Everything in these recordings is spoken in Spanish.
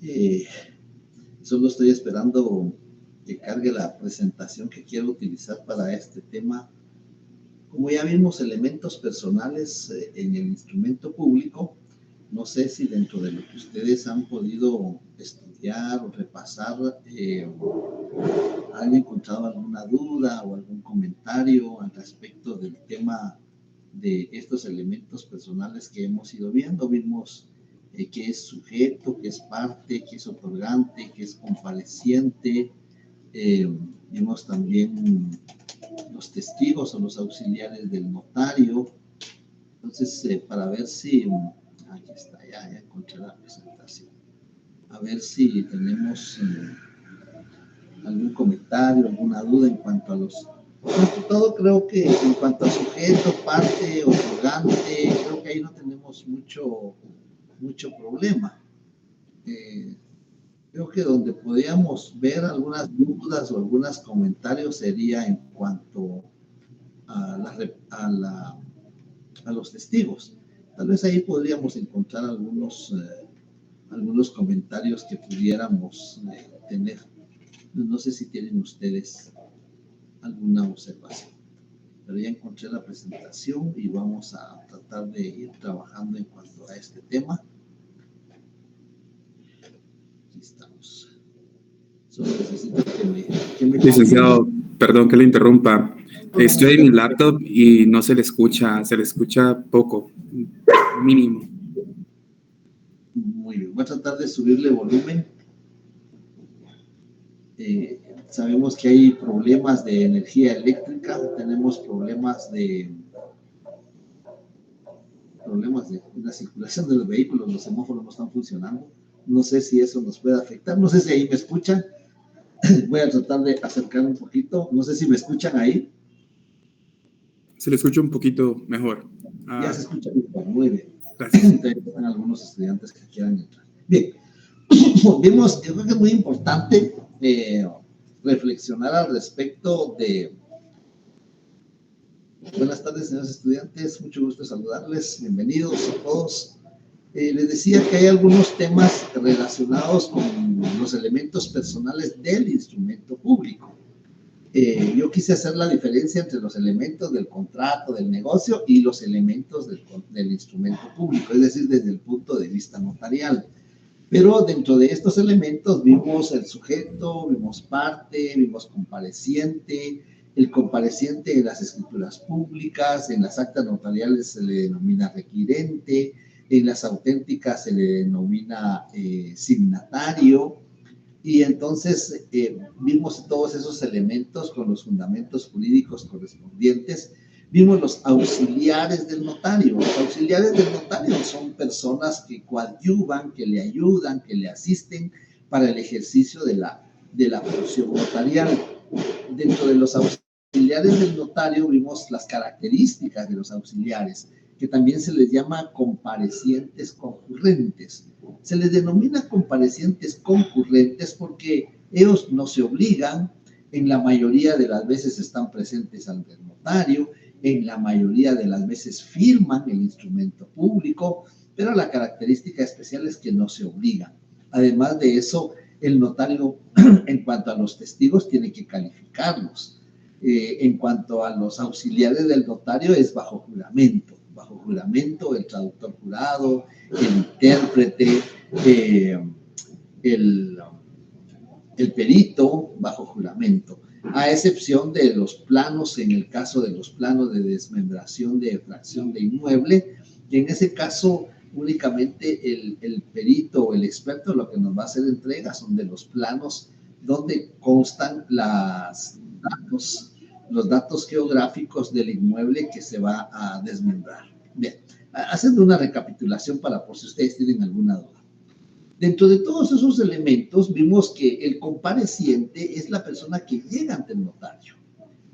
Eh, Solo estoy esperando que cargue la presentación que quiero utilizar para este tema. Como ya vimos elementos personales en el instrumento público, no sé si dentro de lo que ustedes han podido estudiar o repasar, han encontrado alguna duda o algún comentario al respecto del tema de estos elementos personales que hemos ido viendo. Vimos qué es sujeto, qué es parte, qué es otorgante, qué es compareciente. Eh, Vimos también los testigos o los auxiliares del notario. Entonces, para ver si, aquí está, ya encontré la presentación. A ver si tenemos algún comentario, alguna duda en cuanto a los... Todo creo que en cuanto a sujeto, parte, otorgante, creo que ahí no tenemos mucho problema. Creo que donde podríamos ver algunas dudas o algunos comentarios sería en cuanto a los testigos. Tal vez ahí podríamos encontrar algunos comentarios que pudiéramos tener. No sé si tienen ustedes alguna observación, pero ya encontré la presentación y vamos a tratar de ir trabajando en cuanto a este tema. Aquí estamos. Solo necesito que me Licenciado, perdón que le interrumpa. Estoy en mi laptop y no se le escucha poco, mínimo. Muy bien, voy a tratar de subirle volumen. Sabemos que hay problemas de energía eléctrica, tenemos problemas de la circulación de los vehículos, los semáforos no están funcionando. No sé si eso nos puede afectar, no sé si ahí me escuchan. Voy a tratar de acercar un poquito, no sé si me escuchan ahí. Se le escucha un poquito mejor. Ya se escucha muy bien. Gracias. Están algunos estudiantes que quieran entrar. Bien, vimos, yo creo que es muy importante reflexionar al respecto de... Buenas tardes, señores estudiantes, mucho gusto saludarles, bienvenidos a todos. Les decía que hay algunos temas relacionados con los elementos personales del instrumento público. Yo quise hacer la diferencia entre los elementos del contrato, del negocio y los elementos del instrumento público, es decir, desde el punto de vista notarial. Pero dentro de estos elementos vimos el sujeto, vimos parte, vimos compareciente. El compareciente en las escrituras públicas, en las actas notariales se le denomina requirente, en las auténticas se le denomina signatario. Y entonces vimos todos esos elementos con los fundamentos jurídicos correspondientes. Vimos los auxiliares del notario. Los auxiliares del notario son personas que coadyuvan, que le ayudan, que le asisten para el ejercicio de la función notarial. Dentro de los auxiliares del notario vimos las características de los auxiliares, que también se les llama comparecientes concurrentes. Se les denomina comparecientes concurrentes porque ellos no se obligan, en la mayoría de las veces están presentes ante el notario, en la mayoría de las veces firman el instrumento público, pero la característica especial es que no se obligan. Además de eso, el notario, en cuanto a los testigos, tiene que calificarlos. En cuanto a los auxiliares del notario, es bajo juramento. Bajo juramento, el traductor jurado, el intérprete, el perito, bajo juramento, a excepción de los planos, en el caso de los planos de desmembración de fracción de inmueble, y en ese caso únicamente el perito o el experto lo que nos va a hacer entrega son de los planos donde constan los datos geográficos del inmueble que se va a desmembrar. Bien, haciendo una recapitulación para por si ustedes tienen alguna duda. Dentro de todos esos elementos vimos que el compareciente es la persona que llega ante el notario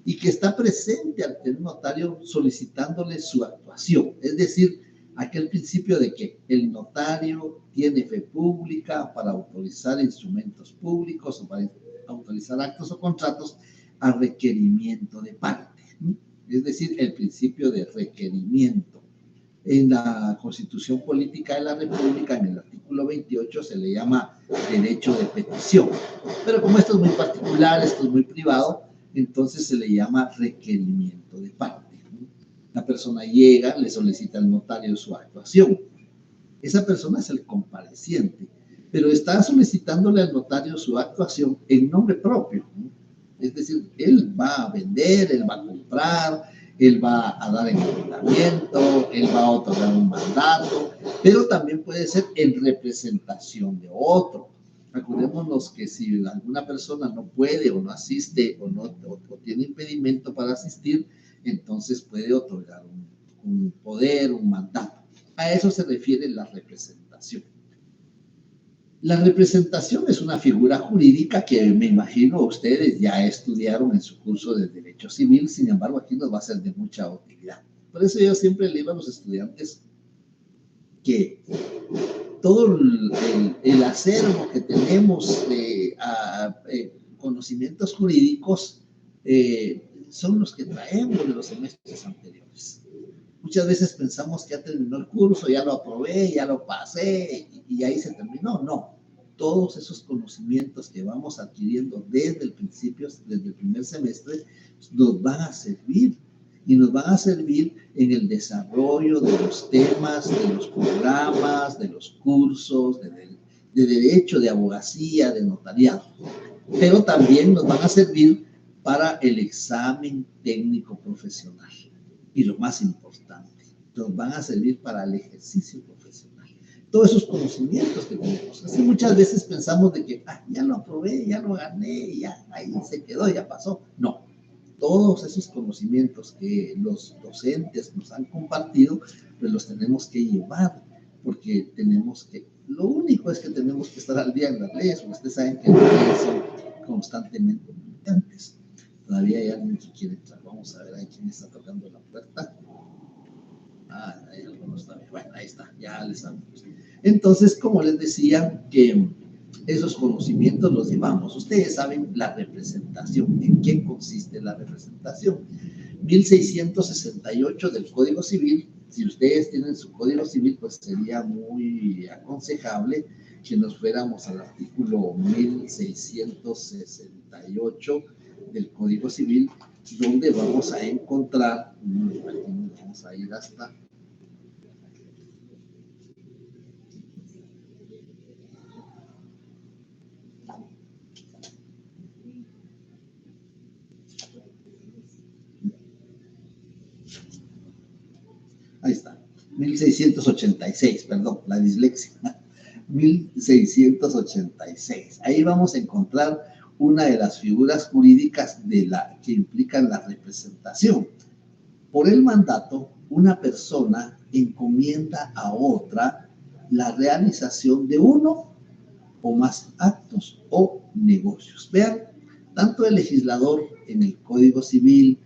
y que está presente ante el notario solicitándole su actuación, es decir, aquel principio de que el notario tiene fe pública para autorizar instrumentos públicos o para autorizar actos o contratos a requerimiento de parte, es decir, el principio de requerimiento. En la Constitución Política de la República, en el artículo 28, se le llama derecho de petición. Pero como esto es muy particular, esto es muy privado, entonces se le llama requerimiento de parte. La persona llega, le solicita al notario su actuación. Esa persona es el compareciente, pero está solicitándole al notario su actuación en nombre propio. Es decir, él va a vender, él va a comprar, él va a dar endeudamiento, él va a otorgar un mandato, pero también puede ser en representación de otro. Acordémonos que si alguna persona no puede o no asiste o tiene impedimento para asistir, entonces puede otorgar un poder, un mandato. A eso se refiere la representación. La representación es una figura jurídica que me imagino ustedes ya estudiaron en su curso de Derecho Civil, sin embargo aquí nos va a ser de mucha utilidad. Por eso yo siempre le digo a los estudiantes que todo el acervo que tenemos de conocimientos jurídicos son los que traemos de los semestres anteriores. Muchas veces pensamos que ya terminó el curso, ya lo aprobé, ya lo pasé y ahí se terminó. No, todos esos conocimientos que vamos adquiriendo desde el principio, desde el primer semestre, nos van a servir y nos van a servir en el desarrollo de los temas, de los programas, de los cursos, de derecho, de abogacía, de notariado. Pero también nos van a servir para el examen técnico profesional. Y lo más importante, nos van a servir para el ejercicio profesional. Todos esos conocimientos que tenemos. Así muchas veces pensamos de que ya lo aprobé, ya lo gané, ya ahí se quedó, ya pasó. No, todos esos conocimientos que los docentes nos han compartido, pues los tenemos que llevar, porque tenemos que, lo único es que tenemos que estar al día en las leyes, porque ustedes saben que las leyes son constantemente mutantes. Todavía hay alguien que quiere entrar. Vamos a ver ahí quién está tocando la puerta. Hay algunos también. Bueno, ahí está, ya les abrimos. Entonces, como les decía, que esos conocimientos los llevamos. Ustedes saben la representación. ¿En qué consiste la representación? 1668 del Código Civil. Si ustedes tienen su Código Civil, pues sería muy aconsejable que nos fuéramos al artículo 1668 del Código Civil, donde vamos a encontrar, vamos a ir hasta ahí está, 1686, perdón, la dislexia, 1686. Ahí vamos a encontrar una de las figuras jurídicas que implican la representación. Por el mandato, una persona encomienda a otra la realización de uno o más actos o negocios. Vean, tanto el legislador en el Código Civil,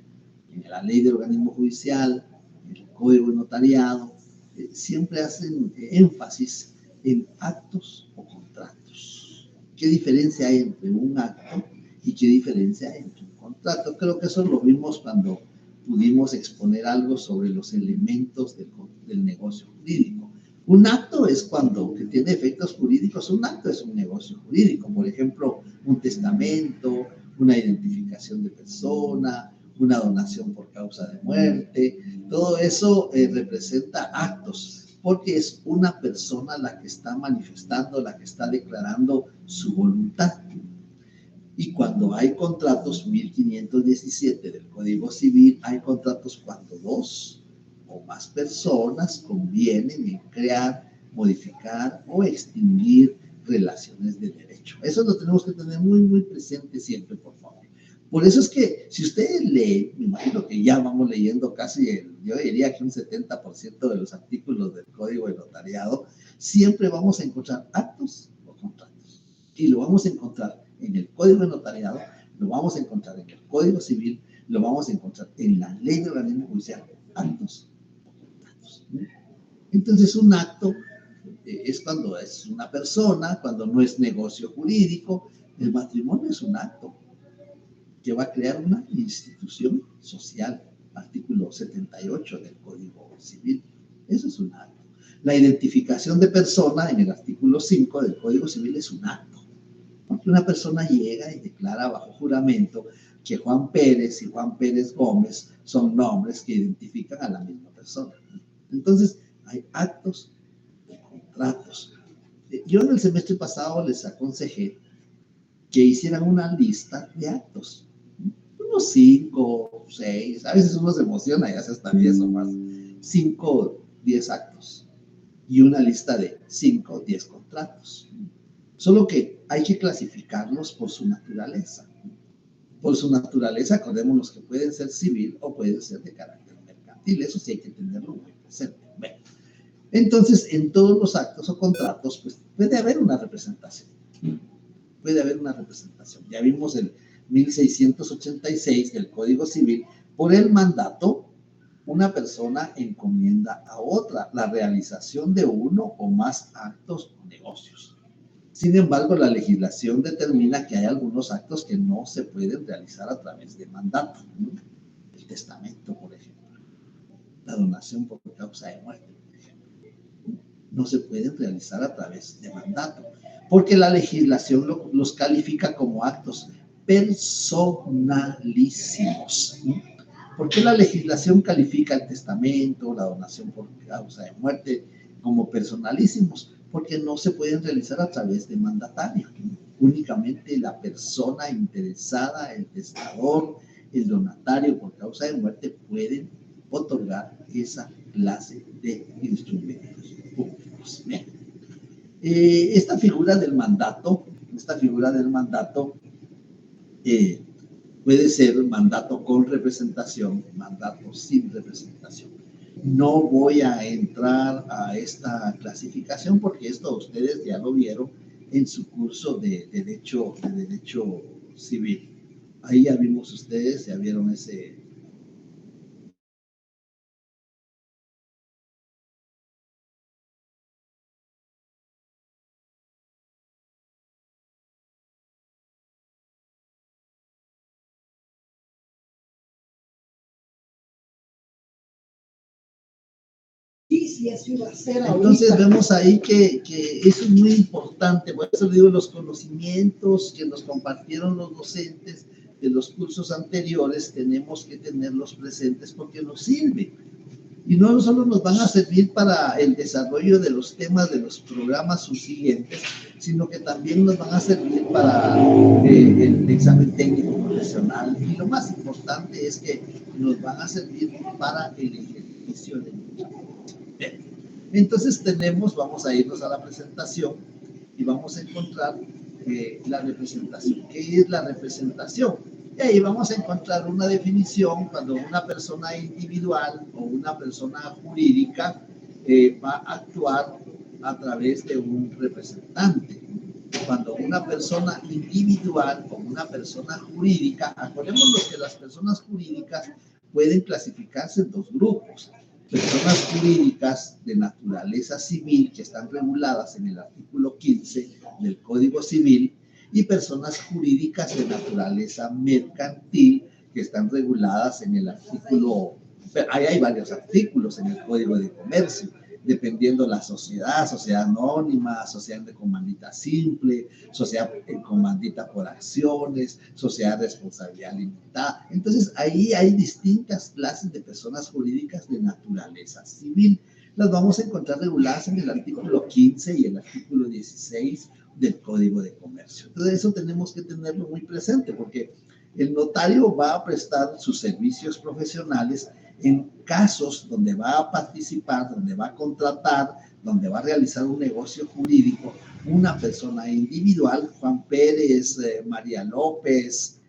en la Ley de Organismo Judicial, en el Código de Notariado, siempre hacen énfasis en actos o contratos. ¿Qué diferencia hay entre un acto y qué diferencia hay entre un contrato? Creo que eso lo vimos cuando pudimos exponer algo sobre los elementos del negocio jurídico. Un acto es cuando que tiene efectos jurídicos, un acto es un negocio jurídico, por ejemplo, un testamento, una identificación de persona, una donación por causa de muerte, todo eso representa actos, porque es una persona la que está manifestando, la que está declarando su voluntad. Y cuando hay contratos, 1517 del Código Civil, hay contratos cuando dos o más personas convienen en crear, modificar o extinguir relaciones de derecho. Eso lo tenemos que tener muy, muy presente siempre, por favor. Por eso es que si ustedes leen, me imagino que ya vamos leyendo casi, yo diría que un 70% de los artículos del Código de Notariado, siempre vamos a encontrar actos o contratos. Y lo vamos a encontrar en el Código de Notariado, lo vamos a encontrar en el Código Civil, lo vamos a encontrar en la Ley de Organismo Judicial, actos o contratos. Entonces, un acto es cuando es una persona, cuando no es negocio jurídico. El matrimonio es un acto que va a crear una institución social, artículo 78 del Código Civil. Eso es un acto. La identificación de persona en el artículo 5 del Código Civil es un acto. Porque una persona llega y declara bajo juramento que Juan Pérez y Juan Pérez Gómez son nombres que identifican a la misma persona. Entonces, hay actos y contratos. Yo en el semestre pasado les aconsejé que hicieran una lista de actos. Unos 5, 6, a veces uno se emociona y hace hasta 10 o más. 5 o 10 actos. Y una lista de 5 o 10 contratos. Solo que hay que clasificarlos por su naturaleza. Por su naturaleza, acordémonos que pueden ser civil o pueden ser de carácter mercantil. Eso sí hay que tenerlo muy presente. Bueno, entonces, en todos los actos o contratos, pues puede haber una representación. Puede haber una representación. Ya vimos el 1686 del Código Civil. Por el mandato, una persona encomienda a otra la realización de uno o más actos o negocios. Sin embargo, la legislación determina que hay algunos actos que no se pueden realizar a través de mandato. El testamento, por ejemplo. La donación por causa de muerte, por ejemplo. No se pueden realizar a través de mandato, porque la legislación los califica como actos personalísimos. ¿Por qué la legislación califica el testamento, la donación por causa de muerte como personalísimos? Porque no se pueden realizar a través de mandatario. Únicamente la persona interesada, el testador, el donatario por causa de muerte pueden otorgar esa clase de instrumentos públicos. Esta figura del mandato puede ser mandato con representación, mandato sin representación. No voy a entrar a esta clasificación porque esto ustedes ya lo vieron en su curso de derecho civil. Ahí ya vimos ustedes, ya vieron ese. Sí, eso iba a ser Entonces vemos ahí que eso es muy importante. Por eso digo, los conocimientos que nos compartieron los docentes de los cursos anteriores tenemos que tenerlos presentes porque nos sirven. Y no solo nos van a servir para el desarrollo de los temas de los programas subsiguientes, sino que también nos van a servir para el examen técnico profesional. Y lo más importante es que nos van a servir para el ejercicio de nuestra vida. Entonces vamos a irnos a la presentación y vamos a encontrar la representación. ¿Qué es la representación? Y ahí vamos a encontrar una definición cuando una persona individual o una persona jurídica va a actuar a través de un representante. Cuando una persona individual o una persona jurídica, acordémonos que las personas jurídicas pueden clasificarse en dos grupos. Personas jurídicas de naturaleza civil que están reguladas en el artículo 15 del Código Civil y personas jurídicas de naturaleza mercantil que están reguladas en el artículo, ahí hay varios artículos en el Código de Comercio, dependiendo la sociedad anónima, sociedad de comandita simple, sociedad en comandita por acciones, sociedad de responsabilidad limitada. Entonces, ahí hay distintas clases de personas jurídicas de naturaleza civil. Las vamos a encontrar reguladas en el artículo 15 y el artículo 16 del Código de Comercio. Entonces, eso tenemos que tenerlo muy presente porque el notario va a prestar sus servicios profesionales en casos donde va a participar, donde va a contratar, donde va a realizar un negocio jurídico, una persona individual, Juan Pérez, María López,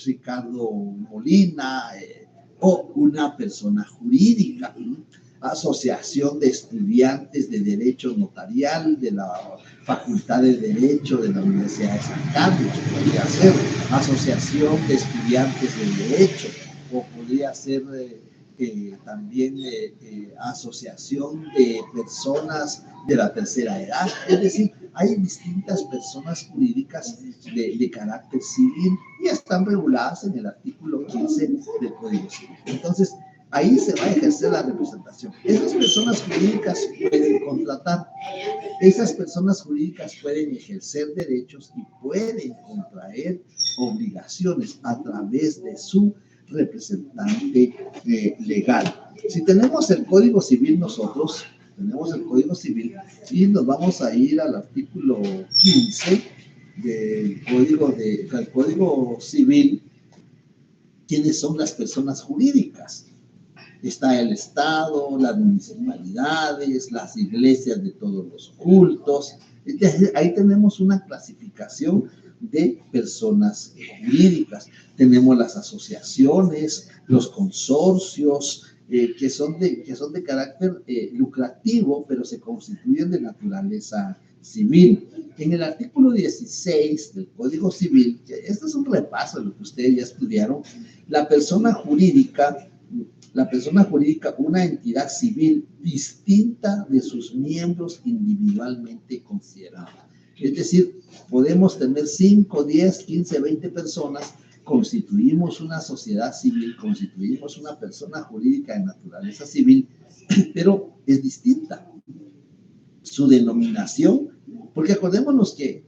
Ricardo Molina, o una persona jurídica, Asociación de Estudiantes de Derecho Notarial de la Facultad de Derecho de la Universidad de San Carlos, podría ser Asociación de Estudiantes de Derecho, o podría ser también asociación de personas de la tercera edad. Es decir, hay distintas personas jurídicas de carácter civil y están reguladas en el artículo 15 del Código Civil. Entonces, ahí se va a ejercer la representación. Esas personas jurídicas pueden contratar, esas personas jurídicas pueden ejercer derechos y pueden contraer obligaciones a través de su representante legal. Si tenemos el Código Civil nosotros, tenemos el Código Civil y nos vamos a ir al artículo 15 del Código Civil. ¿Quiénes son las personas jurídicas? Está el Estado, las municipalidades, las iglesias de todos los cultos. Entonces, ahí tenemos una clasificación de personas jurídicas. Tenemos las asociaciones, los consorcios, que son de carácter lucrativo, pero se constituyen de naturaleza civil. En el artículo 16 del Código Civil, que este es un repaso de lo que ustedes ya estudiaron, la persona jurídica, una entidad civil distinta de sus miembros individualmente considerados. Es decir, podemos tener 5, 10, 15, 20 personas, constituimos una sociedad civil, constituimos una persona jurídica de naturaleza civil, pero es distinta su denominación, porque acordémonos que,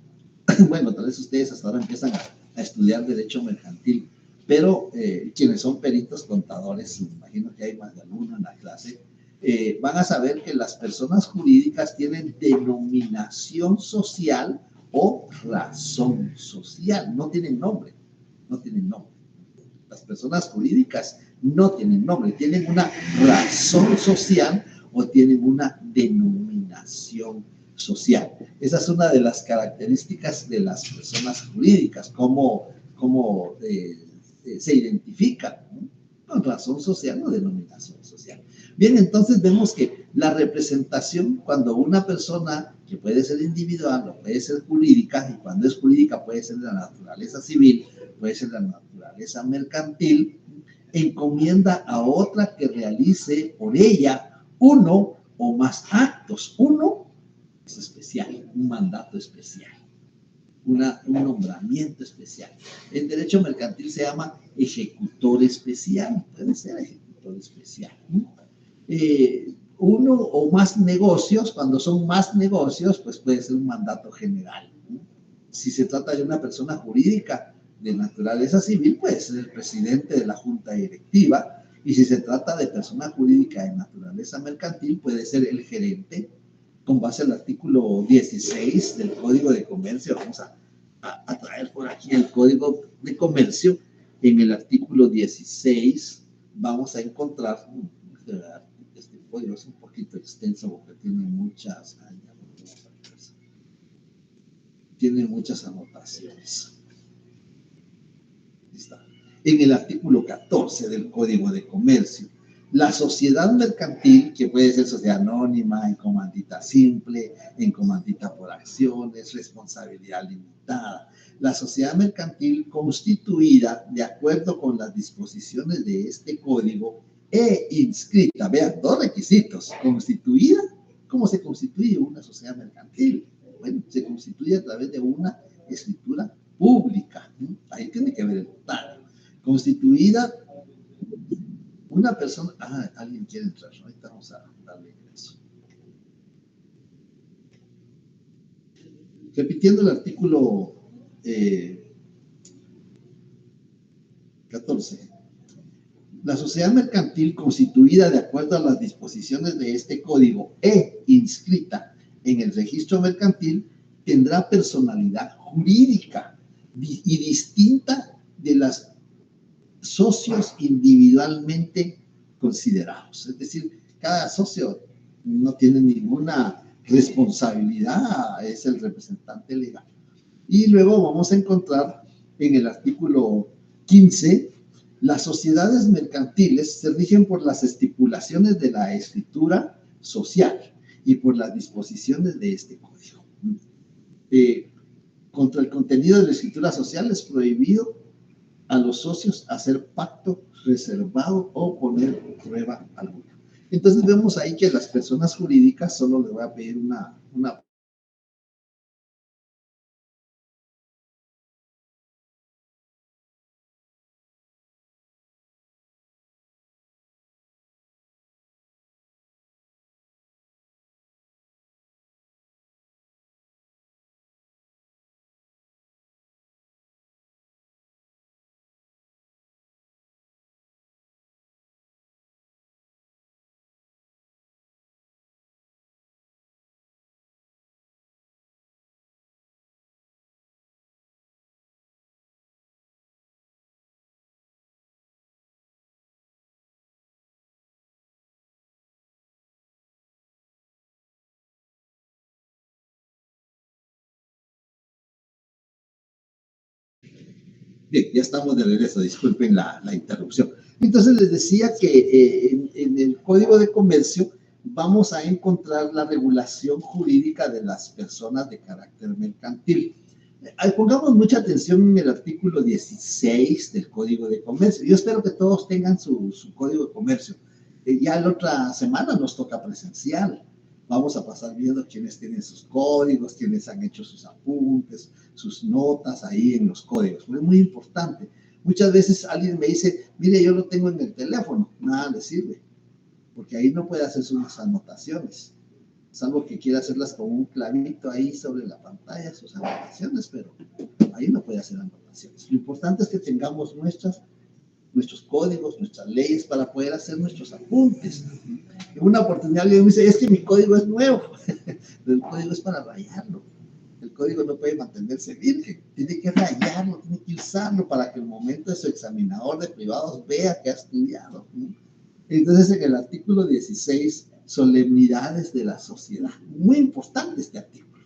bueno, tal vez ustedes hasta ahora empiezan a estudiar derecho mercantil, pero quienes son peritos contadores, me imagino que hay más de alguno en la clase, van a saber que las personas jurídicas tienen denominación social o razón social, no tienen nombre, no tienen nombre. Las personas jurídicas no tienen nombre, tienen una razón social o tienen una denominación social. Esa es una de las características de las personas jurídicas, cómo se identifican, ¿no? Con razón social o denominación social. Bien, entonces vemos que la representación, cuando una persona, que puede ser individual o puede ser jurídica, y cuando es jurídica puede ser de la naturaleza civil, puede ser de la naturaleza mercantil, encomienda a otra que realice por ella uno o más actos. Uno es especial, un mandato especial, un nombramiento especial. En derecho mercantil se llama ejecutor especial, puede ser ejecutor especial. Uno o más negocios, cuando son más negocios, pues puede ser un mandato general. Si se trata de una persona jurídica de naturaleza civil, puede ser el presidente de la junta directiva, y si se trata de persona jurídica de naturaleza mercantil, puede ser el gerente, con base al artículo 16 del Código de Comercio. Vamos a traer por aquí el Código de Comercio. En el artículo 16 vamos a encontrar, este código es un poquito extenso porque tiene muchas anotaciones. Está. En el artículo 14 del Código de Comercio, la sociedad mercantil, que puede ser sociedad anónima, en comandita simple, en comandita por acciones, responsabilidad limitada. La sociedad mercantil constituida de acuerdo con las disposiciones de este código e inscrita, vean, dos requisitos: constituida. ¿Cómo se constituye una sociedad mercantil? Bueno, se constituye a través de una escritura pública. Ahí tiene que ver el notario. Constituida una persona. Alguien quiere entrar. Ahorita vamos a darle ingreso. Repitiendo el artículo 14. La sociedad mercantil constituida de acuerdo a las disposiciones de este código e inscrita en el registro mercantil tendrá personalidad jurídica y distinta de las socios individualmente considerados. Es decir, cada socio no tiene ninguna responsabilidad, es el representante legal. Y luego vamos a encontrar en el artículo 15, las sociedades mercantiles se rigen por las estipulaciones de la escritura social y por las disposiciones de este código. Contra el contenido de la escritura social es prohibido a los socios hacer pacto reservado o poner prueba alguna. Entonces vemos ahí que las personas jurídicas solo les voy a pedir una Bien, ya estamos de regreso, disculpen la interrupción. Entonces les decía que en el Código de Comercio vamos a encontrar la regulación jurídica de las personas de carácter mercantil. Pongamos mucha atención en el artículo 16 del Código de Comercio. Yo espero que todos tengan su Código de Comercio. Ya la otra semana nos toca presencial. Vamos a pasar viendo quiénes tienen sus códigos, quiénes han hecho sus apuntes, sus notas ahí en los códigos. Es muy importante. Muchas veces alguien me dice, mire, yo lo tengo en el teléfono. Nada le sirve, porque ahí no puede hacer sus anotaciones. Salvo que quiera hacerlas con un clavito ahí sobre la pantalla, sus anotaciones, pero ahí no puede hacer anotaciones. Lo importante es que tengamos nuestros códigos, nuestras leyes para poder hacer nuestros apuntes. En una oportunidad alguien me dice, es que mi código es nuevo, pero el código es para rayarlo. El código no puede mantenerse virgen, tiene que rayarlo, tiene que usarlo para que el momento de su examinador de privados vea que ha estudiado. Entonces, en el artículo 16, solemnidades de la sociedad. Muy importante este artículo.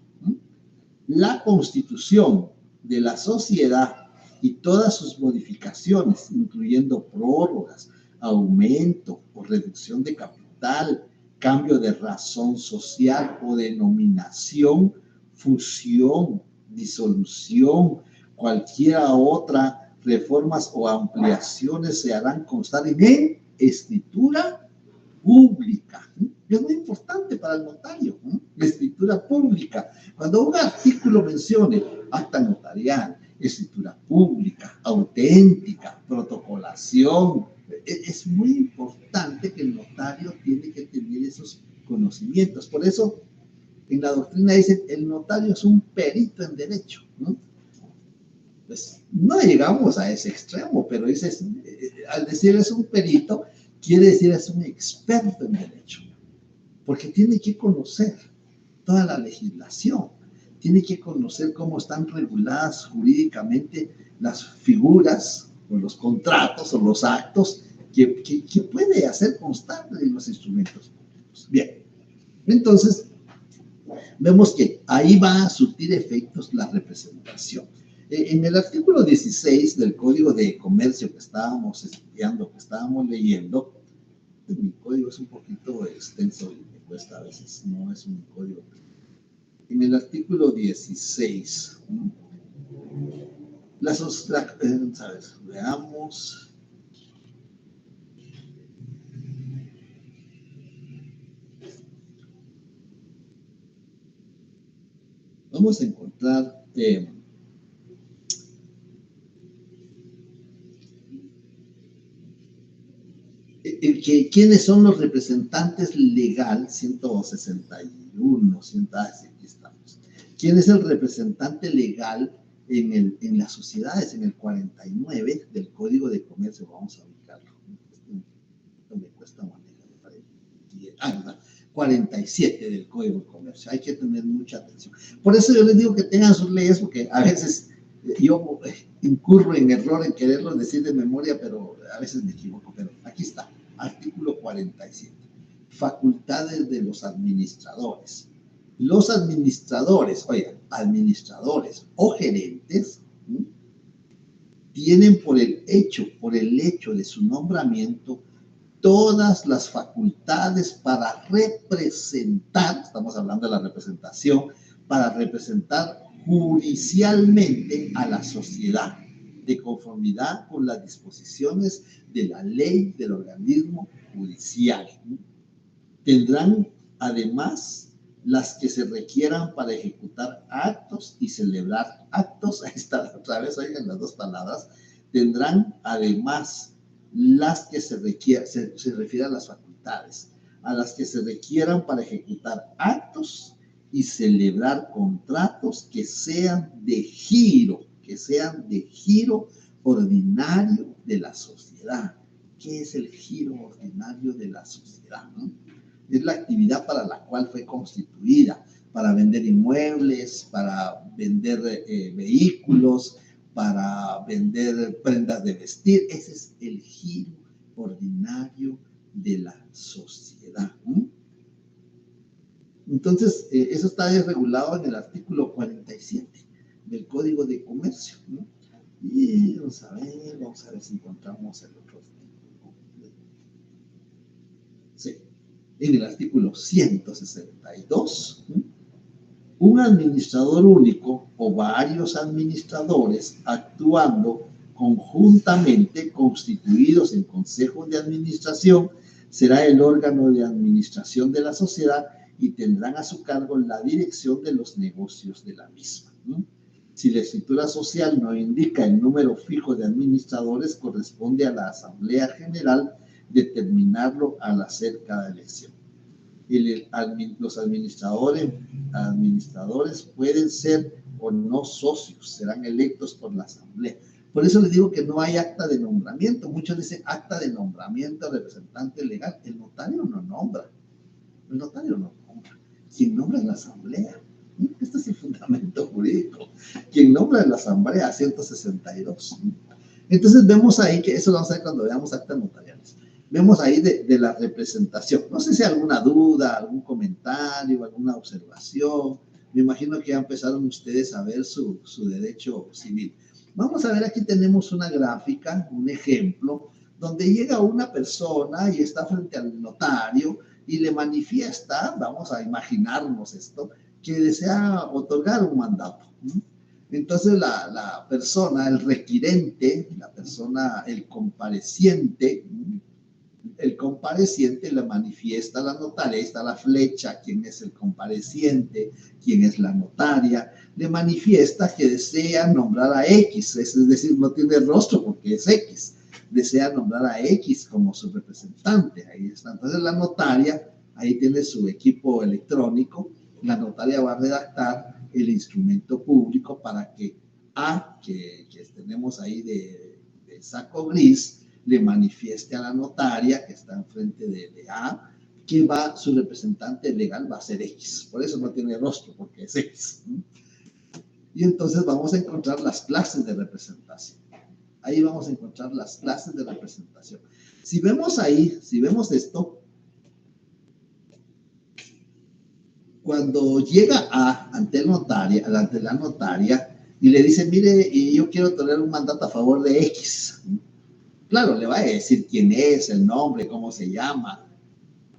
La constitución de la sociedad y todas sus modificaciones, incluyendo prórrogas, aumento o reducción de capital, cambio de razón social o denominación, fusión, disolución, cualquiera otra, reformas o ampliaciones se harán constar en escritura pública. Es muy importante para el notario, la escritura pública. Cuando un artículo mencione acta notarial, escritura pública, auténtica, protocolación, es muy importante que el notario tiene que tener esos conocimientos. Por eso, en la doctrina dicen, el notario es un perito en derecho, Pues no llegamos a ese extremo, pero al decir es un perito, quiere decir es un experto en derecho, porque tiene que conocer toda la legislación, tiene que conocer cómo están reguladas jurídicamente las figuras o los contratos o los actos que puede hacer constar en los instrumentos públicos. Bien, entonces vemos que ahí va a surtir efectos la representación. En el artículo 16 del Código de Comercio que estábamos estudiando, que estábamos leyendo, mi código es un poquito extenso y me cuesta a veces, no es un código. En el artículo 16, ¿sabes? Veamos. Vamos a encontrar quiénes son los representantes legal, 161, aquí estamos. ¿Quién es el representante legal en las sociedades? En el 49 del Código de Comercio, vamos a ubicarlo. Me cuesta manejar. 47 del Código de Comercio. Hay que tener mucha atención. Por eso yo les digo que tengan sus leyes, porque a veces yo incurro en error en quererlo decir de memoria, pero a veces me equivoco. Pero aquí está, artículo 47. Facultades de los administradores. Los administradores, administradores o gerentes, tienen por el hecho de su nombramiento, todas las facultades para representar, estamos hablando de la representación, para representar judicialmente a la sociedad, de conformidad con las disposiciones de la ley del organismo judicial. Tendrán además las que se requieran para ejecutar actos y celebrar actos, ahí está otra vez, oigan las dos palabras, tendrán además las que se requieran, se refiere a las facultades, a las que se requieran para ejecutar actos y celebrar contratos que sean de giro ordinario de la sociedad. ¿Qué es el giro ordinario de la sociedad? Es la actividad para la cual fue constituida, para vender inmuebles, para vender vehículos, para vender prendas de vestir. Ese es el giro ordinario de la sociedad. Entonces, eso está regulado en el artículo 47 del Código de Comercio. Y vamos a ver si encontramos el otro. Sí, en el artículo 162, un administrador único o varios administradores actuando conjuntamente constituidos en consejos de administración será el órgano de administración de la sociedad y tendrán a su cargo la dirección de los negocios de la misma. Si la escritura social no indica el número fijo de administradores, corresponde a la Asamblea General determinarlo al hacer cada elección. Los administradores pueden ser o no socios, serán electos por la Asamblea. Por eso les digo que no hay acta de nombramiento. Muchos dicen acta de nombramiento, representante legal. El notario no nombra. El notario no nombra. Quien nombra es la Asamblea. Este es el fundamento jurídico. Quien nombra es la Asamblea, 162. Entonces vemos ahí que eso lo vamos a ver cuando veamos actas notariales. Vemos ahí de la representación. No sé si hay alguna duda, algún comentario, alguna observación. Me imagino que ya empezaron ustedes a ver su derecho civil. Vamos a ver, aquí tenemos una gráfica, un ejemplo, donde llega una persona y está frente al notario y le manifiesta, vamos a imaginarnos esto, que desea otorgar un mandato. Entonces la persona, el requirente, la persona, el compareciente le manifiesta a la notaria, ahí está la flecha, quién es el compareciente, quién es la notaria, le manifiesta que desea nombrar a X, es decir, no tiene rostro porque es X, desea nombrar a X como su representante, ahí está. Entonces la notaria, ahí tiene su equipo electrónico, la notaria va a redactar el instrumento público para que A, que tenemos ahí de saco gris, le manifieste a la notaria que está enfrente de A que su representante legal va a ser X. Por eso no tiene rostro, porque es X. Y entonces vamos a encontrar las clases de representación. Ahí vamos a encontrar las clases de representación. Si vemos ahí, si vemos esto, cuando llega ante la notaria y le dice, mire, yo quiero tener un mandato a favor de X. Claro, le va a decir quién es, el nombre, cómo se llama,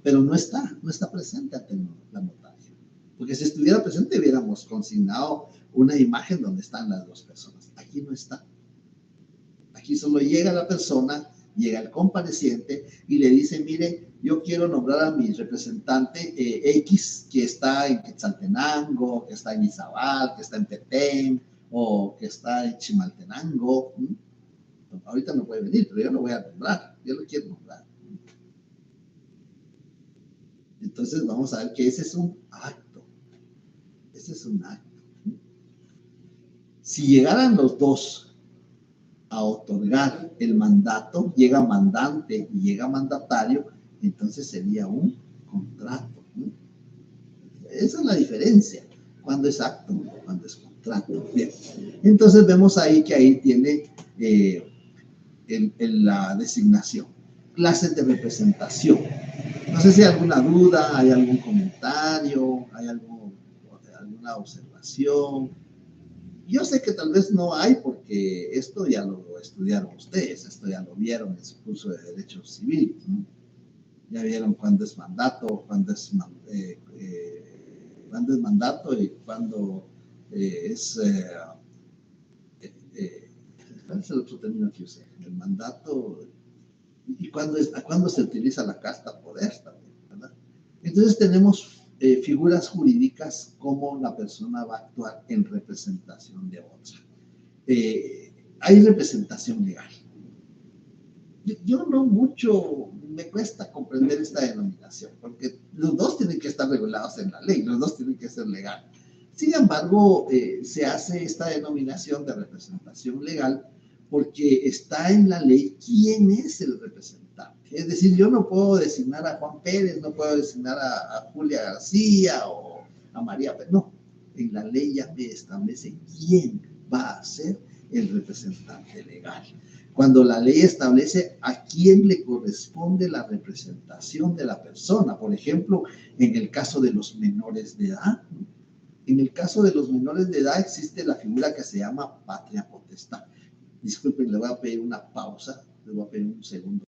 pero no está presente ante la notaria. Porque si estuviera presente, hubiéramos consignado una imagen donde están las dos personas. Aquí no está. Aquí solo llega la persona, llega el compareciente y le dice, mire, yo quiero nombrar a mi representante X, que está en Quetzaltenango, que está en Izabal, que está en Petén, o que está en Chimaltenango. Ahorita no puede venir, pero yo lo voy a nombrar, yo lo quiero nombrar. Entonces vamos a ver que ese es un acto. Ese es un acto. Si llegaran los dos a otorgar el mandato, llega mandante y llega mandatario, entonces sería un contrato. Esa es la diferencia. Cuando es acto, cuando es contrato. Bien. Entonces vemos ahí que ahí tiene la designación. Clases de representación. No sé si hay alguna duda, hay algún comentario, hay alguna observación. Yo sé que tal vez no hay porque esto ya lo estudiaron ustedes, esto ya lo vieron en su curso de Derecho Civil, ¿no? Ya vieron cuándo es mandato, cuándo es mandato y cuándo es... ¿cuál es el otro término que usé? El mandato y cuándo se utiliza la casta poder también, ¿verdad? Entonces tenemos figuras jurídicas como la persona va a actuar en representación de otra. Hay representación legal. Yo no mucho, me cuesta comprender esta denominación, porque los dos tienen que estar regulados en la ley, los dos tienen que ser legal. Sin embargo, se hace esta denominación de representación legal porque está en la ley quién es el representante. Es decir, yo no puedo designar a Juan Pérez, no puedo designar a Julia García o a María Pérez. No, en la ley ya me establece quién va a ser el representante legal. Cuando la ley establece a quién le corresponde la representación de la persona, por ejemplo, en el caso de los menores de edad, en el caso de los menores de edad existe la figura que se llama patria potestad. Disculpen, le voy a pedir una pausa, le voy a pedir un segundo.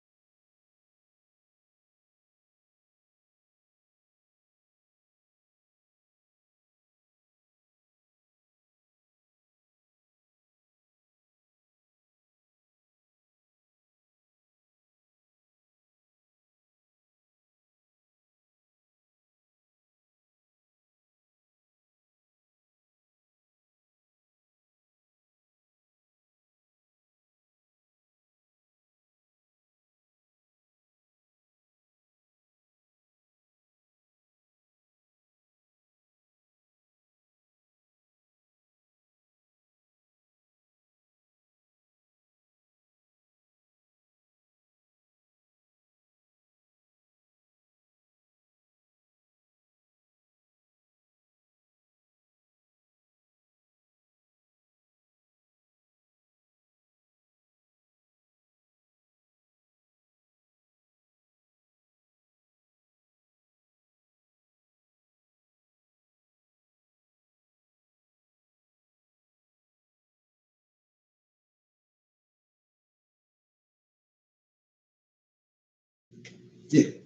Bien,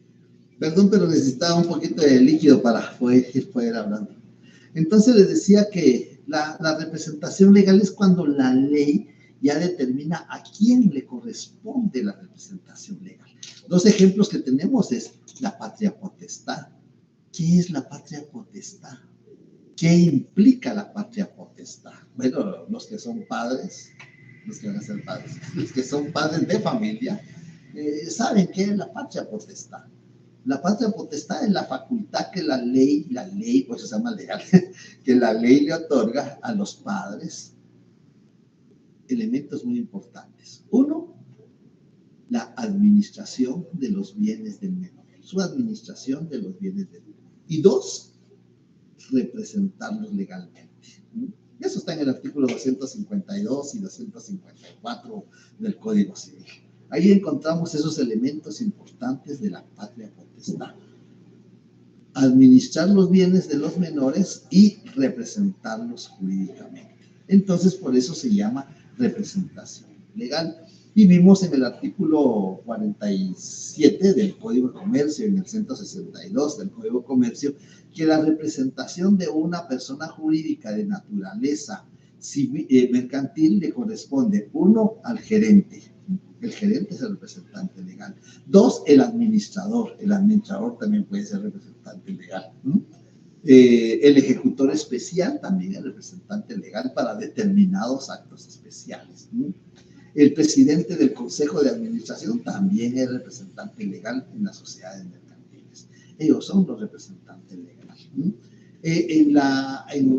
perdón, pero necesitaba un poquito de líquido para poder hablando. Entonces les decía que la representación legal es cuando la ley ya determina a quién le corresponde la representación legal. Dos ejemplos que tenemos es la patria potestad. ¿Qué es la patria potestad? ¿Qué implica la patria potestad? Bueno, los que son padres, los que van a ser padres, los que son padres de familia, saben qué es la patria potestad. La patria potestad es la facultad que la ley, pues se llama legal, que la ley le otorga a los padres elementos muy importantes. Uno, la administración de los bienes del menor, su administración de los bienes del menor. Y dos, representarlos legalmente. Eso está en el artículo 252 y 254 del Código Civil. Ahí encontramos esos elementos importantes de la patria potestad. Administrar los bienes de los menores y representarlos jurídicamente. Entonces, por eso se llama representación legal. Y vimos en el artículo 47 del Código de Comercio, en el 162 del Código de Comercio, que la representación de una persona jurídica de naturaleza mercantil le corresponde, uno, al gerente. El gerente es el representante legal. Dos, el administrador. El administrador también puede ser representante legal. El ejecutor especial también es representante legal para determinados actos especiales. El presidente del Consejo de Administración también es representante legal en las sociedades mercantiles. Ellos son los representantes legales. En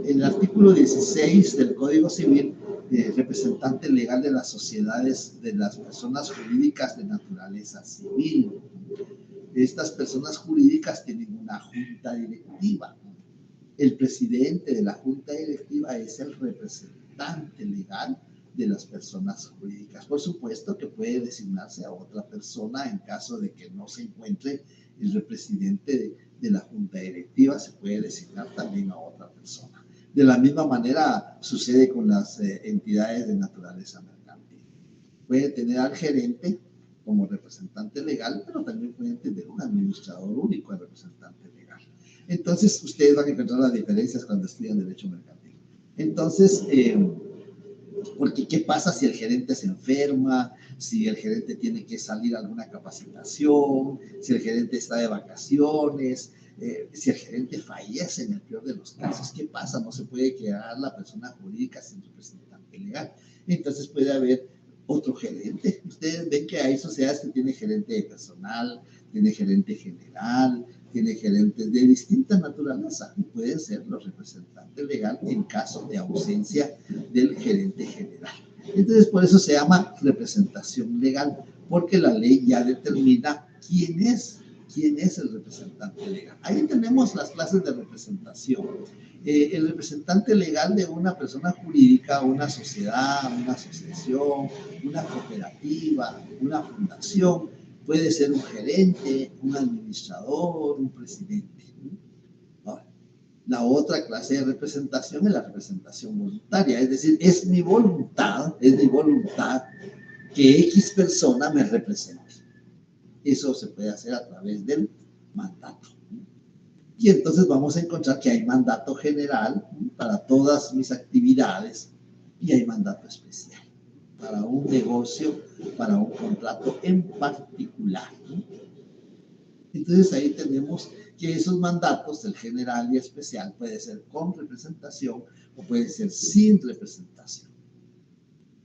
el artículo 16 del Código Civil, representante legal de las sociedades, de las personas jurídicas de naturaleza civil. Estas personas jurídicas tienen una junta directiva. El presidente de la junta directiva es el representante legal de las personas jurídicas. Por supuesto que puede designarse a otra persona en caso de que no se encuentre el presidente de la junta directiva, se puede designar también a otra persona. De la misma manera sucede con las entidades de naturaleza mercantil. Puede tener al gerente como representante legal, pero también pueden tener un administrador único de representante legal. Entonces, ustedes van a encontrar las diferencias cuando estudian derecho mercantil. Entonces, porque ¿qué pasa si el gerente se enferma? Si el gerente tiene que salir a alguna capacitación, si el gerente está de vacaciones, si el gerente fallece en el peor de los casos, ¿qué pasa? No se puede quedar la persona jurídica sin representante legal. Entonces puede haber otro gerente. Ustedes ven que hay sociedades que tienen gerente de personal, tiene gerente general, tiene gerentes de distinta naturaleza y pueden ser los representantes legales en caso de ausencia del gerente general. Entonces, por eso se llama representación legal, porque la ley ya determina quién es el representante legal. Ahí tenemos las clases de representación. El representante legal de una persona jurídica, una sociedad, una asociación, una cooperativa, una fundación, puede ser un gerente, un administrador, un presidente. Ahora, La otra clase de representación es la representación voluntaria, es decir, es mi voluntad que X persona me represente. Eso se puede hacer a través del mandato. Y entonces vamos a encontrar que hay mandato general para todas mis actividades y hay mandato especial para un negocio, para un contrato en particular. Entonces ahí tenemos que esos mandatos, el general y especial, puede ser con representación o puede ser sin representación.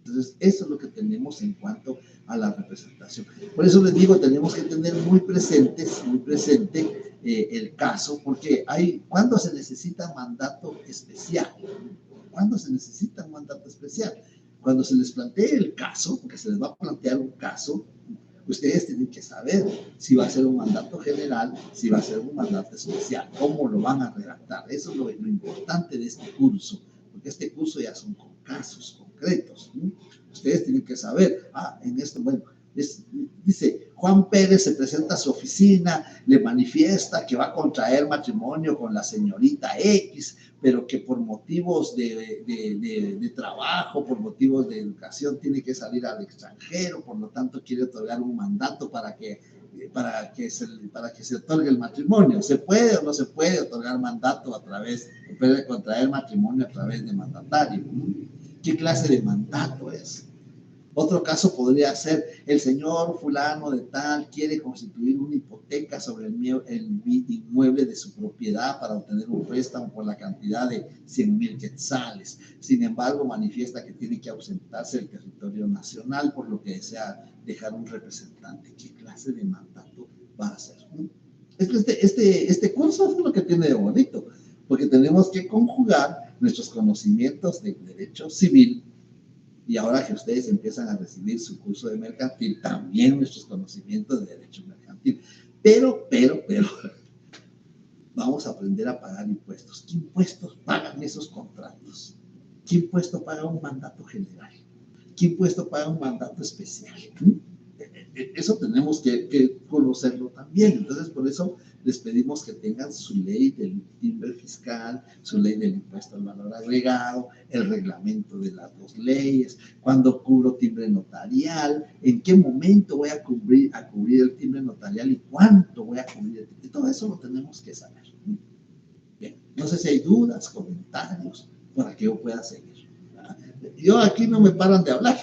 Entonces eso es lo que tenemos en cuanto a la representación. Por eso les digo, tenemos que tener muy presente el caso, porque ¿cuándo se necesita mandato especial? ¿Cuándo se necesita un mandato especial? Cuando se les plantee el caso, porque se les va a plantear un caso, ustedes tienen que saber si va a ser un mandato general, si va a ser un mandato especial, cómo lo van a redactar. Eso es lo importante de este curso, porque este curso ya son con casos concretos. Ustedes tienen que saber, en esto, bueno, dice, Juan Pérez se presenta a su oficina, le manifiesta que va a contraer matrimonio con la señorita X, pero que por motivos de trabajo, por motivos de educación, tiene que salir al extranjero, por lo tanto quiere otorgar un mandato para que se otorgue el matrimonio. ¿Se puede o no se puede otorgar mandato puede contraer matrimonio a través de mandatario? ¿Qué clase de mandato es? Otro caso podría ser, el señor fulano de tal quiere constituir una hipoteca sobre el inmueble de su propiedad para obtener un préstamo por la cantidad de 100,000 quetzales. Sin embargo, manifiesta que tiene que ausentarse del territorio nacional, por lo que desea dejar un representante. ¿Qué clase de mandato va a hacer? Este curso es lo que tiene de bonito, porque tenemos que conjugar nuestros conocimientos de derecho civil. Y ahora que ustedes empiezan a recibir su curso de mercantil, también nuestros conocimientos de derecho mercantil. Pero, vamos a aprender a pagar impuestos. ¿Qué impuestos pagan esos contratos? ¿Qué impuesto paga un mandato general? ¿Qué impuesto paga un mandato especial? Eso tenemos que conocerlo también. Entonces, por eso les pedimos que tengan su ley del timbre fiscal, su ley del impuesto al valor agregado, el reglamento de las dos leyes, cuándo cubro timbre notarial, en qué momento voy a cubrir el timbre notarial y cuánto voy a cubrir. Y todo eso lo tenemos que saber. Bien, no sé si hay dudas, comentarios, para que yo pueda seguir. Yo aquí no me paran de hablar,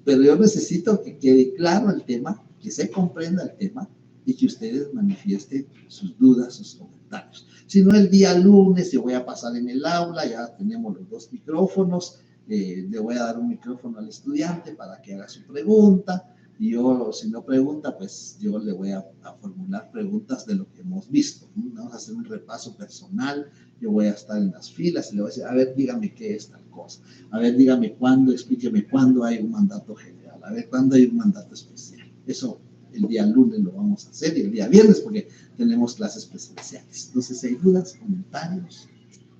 pero yo necesito que quede claro el tema, que se comprenda el tema y que ustedes manifiesten sus dudas, sus comentarios. Si no, el día lunes yo voy a pasar en el aula, ya tenemos los dos micrófonos, le voy a dar un micrófono al estudiante para que haga su pregunta y yo, si no pregunta, pues yo le voy a formular preguntas de lo que hemos visto. Vamos a hacer un repaso personal, yo voy a estar en las filas y le voy a decir, a ver, dígame qué es tal cosa, a ver, dígame cuándo, explíqueme cuándo hay un mandato general, a ver, cuándo hay un mandato especial. Eso el día lunes lo vamos a hacer y el día viernes porque tenemos clases presenciales. Entonces, si hay dudas, comentarios,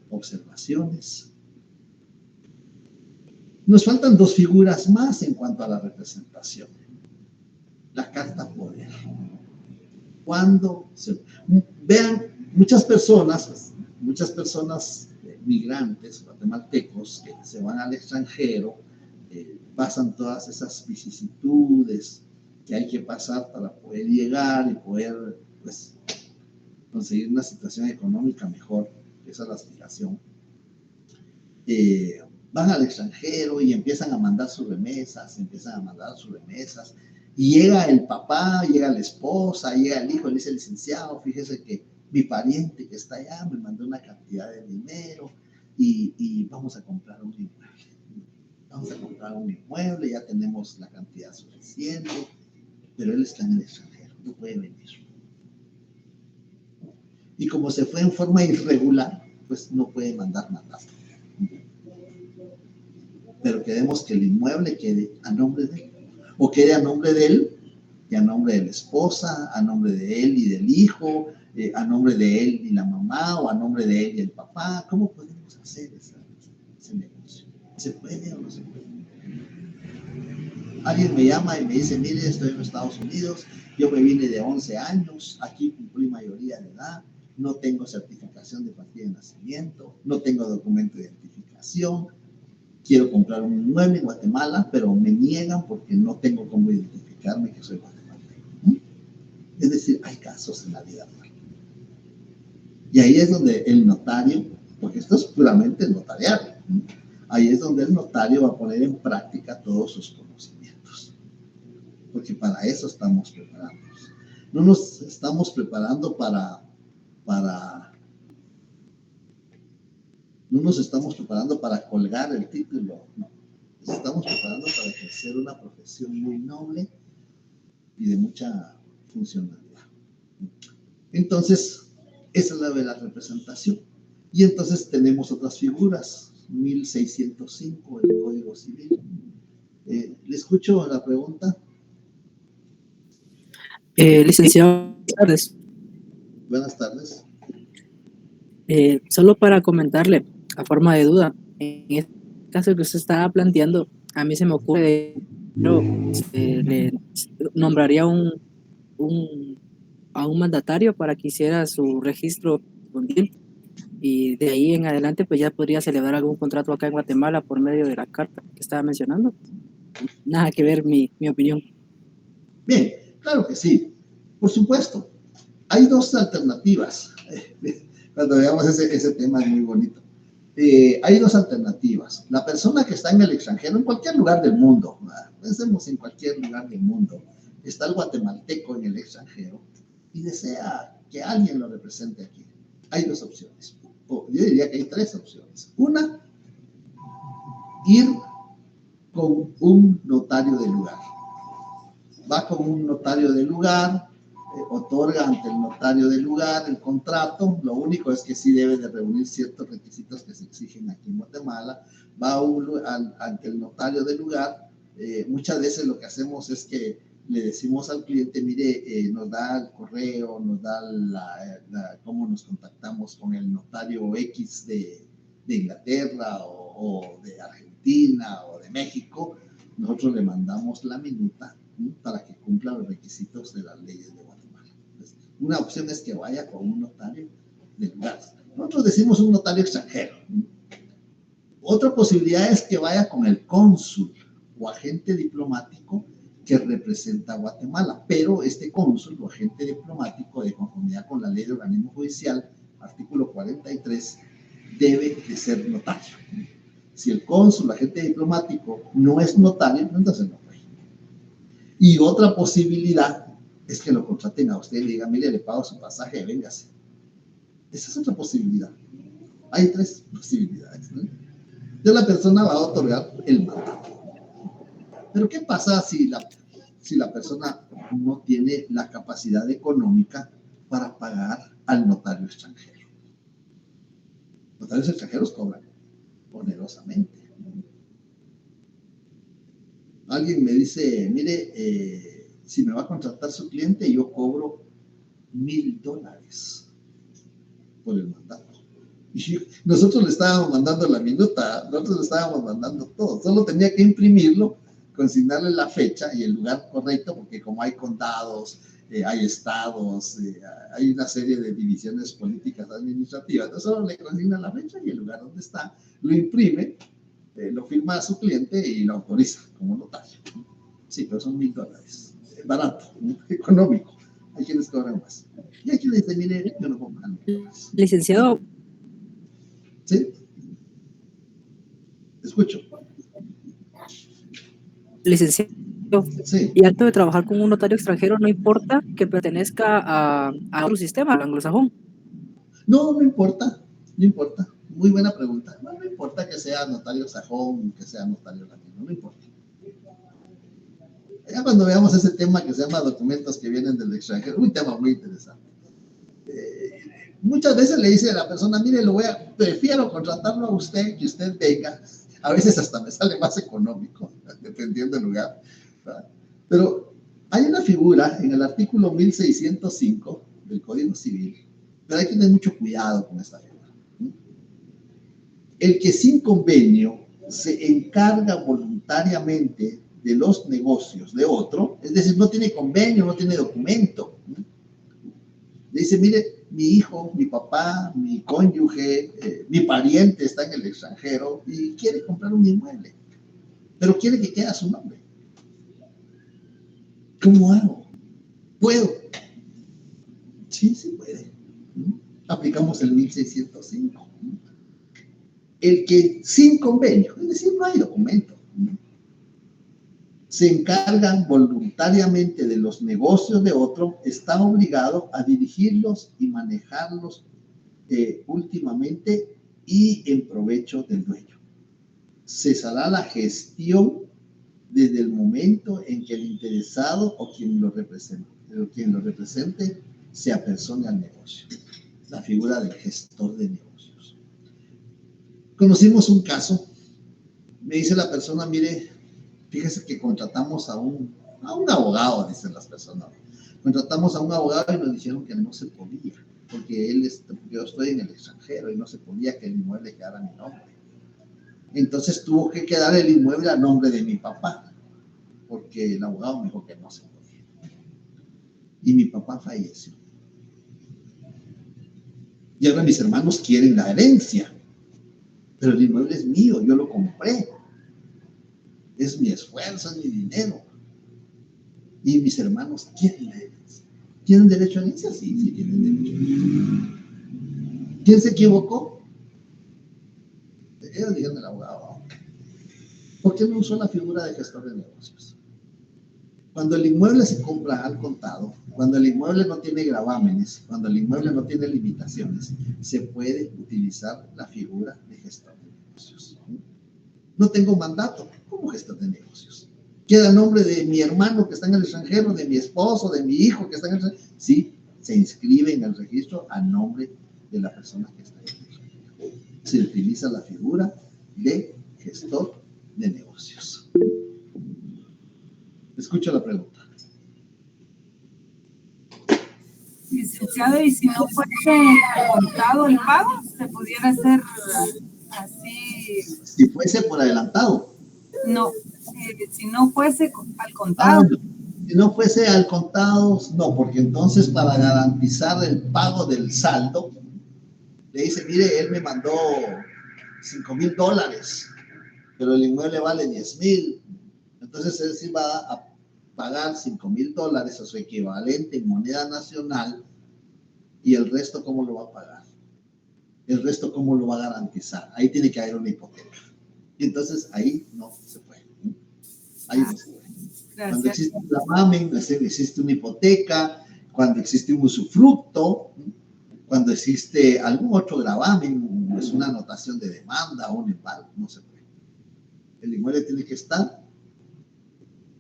observaciones. Nos faltan dos figuras más en cuanto a la representación. La carta poder. Vean, muchas personas migrantes, guatemaltecos, que se van al extranjero, pasan todas esas vicisitudes que hay que pasar para poder llegar y poder, pues, conseguir una situación económica mejor. Esa es la aspiración. Van al extranjero y empiezan a mandar sus remesas, y llega el papá, llega la esposa, llega el hijo, le dice, licenciado, fíjese que mi pariente que está allá me mandó una cantidad de dinero y vamos a comprar un inmueble. Ya tenemos la cantidad suficiente, pero él está en el extranjero, no puede venir. Y como se fue en forma irregular, pues no puede mandar mandato. Pero queremos que el inmueble quede a nombre de él, o quede a nombre de él y a nombre de la esposa, a nombre de él y del hijo, a nombre de él y la mamá, o a nombre de él y el papá. ¿Cómo podemos hacer ese negocio? ¿Se puede o no se puede? Alguien me llama y me dice, mire, estoy en Estados Unidos, yo me vine de 11 años, aquí cumplí mayoría de edad, no tengo certificación de partida de nacimiento, no tengo documento de identificación, quiero comprar un inmueble en Guatemala, pero me niegan porque no tengo cómo identificarme que soy guatemalteco. Es decir, hay casos en la vida real. Y ahí es donde el notario, porque esto es puramente notarial, ahí es donde el notario va a poner en práctica todos sus conocimientos. Porque para eso estamos preparándonos. No nos estamos preparando no nos estamos preparando para colgar el título, no. Nos estamos preparando para ejercer una profesión muy noble y de mucha funcionalidad. Entonces, esa es la de la representación. Y entonces tenemos otras figuras, 1605, el Código Civil. ¿Le escucho la pregunta? Licenciado, buenas tardes. Buenas tardes. Solo para comentarle, a forma de duda, en este caso que usted estaba planteando, a mí se me ocurre, le nombraría a un mandatario para que hiciera su registro correspondiente y de ahí en adelante pues ya podría celebrar algún contrato acá en Guatemala por medio de la carta que estaba mencionando. Nada que ver mi opinión. Bien, claro que sí, por supuesto. Hay dos alternativas. Cuando veamos ese tema es muy bonito. Hay dos alternativas. La persona que está en el extranjero, en cualquier lugar del mundo, pensemos en cualquier lugar del mundo, está el guatemalteco en el extranjero y desea que alguien lo represente aquí. Hay dos opciones. Yo diría que hay tres opciones. Una, ir con un notario del lugar. Va con un notario del lugar, otorga ante el notario del lugar el contrato. Lo único es que sí debe de reunir ciertos requisitos que se exigen aquí en Guatemala. Va ante el notario del lugar. Muchas veces lo que hacemos es que le decimos al cliente, mire, nos da el correo, nos da cómo nos contactamos con el notario X de Inglaterra o de Argentina o de México. Nosotros le mandamos la minuta para que cumpla los requisitos de las leyes de Guatemala. Entonces, una opción es que vaya con un notario del lugar. Nosotros decimos un notario extranjero. Otra posibilidad es que vaya con el cónsul o agente diplomático que representa a Guatemala, pero este cónsul o agente diplomático, de conformidad con la ley de organismo judicial, artículo 43, debe de ser notario. Si el cónsul o agente diplomático no es notario, entonces no puede. Y otra posibilidad es que lo contraten a usted y le digan, mire, le pago su pasaje, véngase. Esa es otra posibilidad. Hay tres posibilidades, ¿no? Entonces la persona va a otorgar el mandato. Pero ¿qué pasa si la persona no tiene la capacidad económica para pagar al notario extranjero? Los notarios extranjeros cobran onerosamente. Alguien me dice, mire, si me va a contratar su cliente, yo cobro $1,000 por el mandato. Y nosotros le estábamos mandando la minuta, nosotros le estábamos mandando todo, solo tenía que imprimirlo, consignarle la fecha y el lugar correcto, porque como hay condados, hay estados, hay una serie de divisiones políticas administrativas, entonces solo le consigna la fecha y el lugar donde está, lo imprime, lo firma a su cliente y lo autoriza como notario. Sí, pero son $1,000, barato, económico. Hay quienes cobran más. Y hay quienes dicen, mire, yo no puedo pagar $1,000. Licenciado. ¿Sí? Escucho. Licenciado, Sí. y antes de trabajar con un notario extranjero, no importa que pertenezca a otro sistema, al anglosajón. No, no importa, no importa. Muy buena pregunta. No, no importa que sea notario sajón, que sea notario latino, no importa. Ya cuando veamos ese tema que se llama documentos que vienen del extranjero, un tema muy interesante. Muchas veces le dice a la persona, mire, prefiero contratarlo a usted, que usted venga. A veces hasta me sale más económico, dependiendo del lugar, ¿verdad? Pero hay una figura en el artículo 1605 del Código Civil, pero hay que tener mucho cuidado con esta figura. El que sin convenio se encarga voluntariamente de los negocios de otro, es decir, no tiene convenio, no tiene documento. Le dice, mire, mi hijo, mi papá, mi cónyuge, mi pariente está en el extranjero y quiere comprar un inmueble, pero quiere que quede a su nombre. ¿Cómo hago? ¿Puedo? Sí, sí puede. Aplicamos el 1605. El que sin convenio, es decir, no hay documento, se encarga voluntariamente de los negocios de otro, está obligado a dirigirlos y manejarlos últimamente y en provecho del dueño. Cesará la gestión desde el momento en que el interesado o quien lo represente se apersone al negocio. La figura del gestor de negocios. Conocimos un caso, me dice la persona, mire, fíjese que contratamos a un abogado, dicen las personas. Contratamos a un abogado y nos dijeron que no se podía, porque yo estoy en el extranjero y no se podía que el inmueble quedara a mi nombre. Entonces tuvo que quedar el inmueble a nombre de mi papá, porque el abogado me dijo que no se podía. Y mi papá falleció. Y ahora mis hermanos quieren la herencia, pero el inmueble es mío, yo lo compré. Es mi esfuerzo, es mi dinero. Y mis hermanos quieren la herencia. ¿Tienen derecho a herencia? Sí, sí tienen derecho a herencia. ¿Quién se equivocó? Ellos dijeron el abogado. ¿Por qué no usó la figura de gestor de negocios? Cuando el inmueble se compra al contado, cuando el inmueble no tiene gravámenes, cuando el inmueble no tiene limitaciones, se puede utilizar la figura de gestor de negocios. No tengo mandato como gestor de negocios. Queda el nombre de mi hermano que está en el extranjero, de mi esposo, de mi hijo que está en el extranjero. Sí, se inscribe en el registro a nombre de la persona que está en el extranjero. Se utiliza la figura de gestor de negocios. Escucho la pregunta. Licenciado, ¿y si no fuese contado el pago, se pudiera hacer así? Si fuese por adelantado. No, si no fuese al contado. No. Si no fuese al contado, no, porque entonces para garantizar el pago del saldo, le dice, mire, él me mandó $5,000, pero el inmueble vale 10,000. Entonces él sí va a pagar $5,000 a su equivalente en moneda nacional, y el resto, ¿cómo lo va a pagar? El resto, ¿cómo lo va a garantizar? Ahí tiene que haber una hipoteca. Y entonces ahí no se puede. Ahí no se puede. Gracias. Cuando existe un gravamen, existe una hipoteca, cuando existe un usufructo, cuando existe algún otro gravamen, es una anotación de demanda o un embargo, no se puede. El inmueble tiene que estar,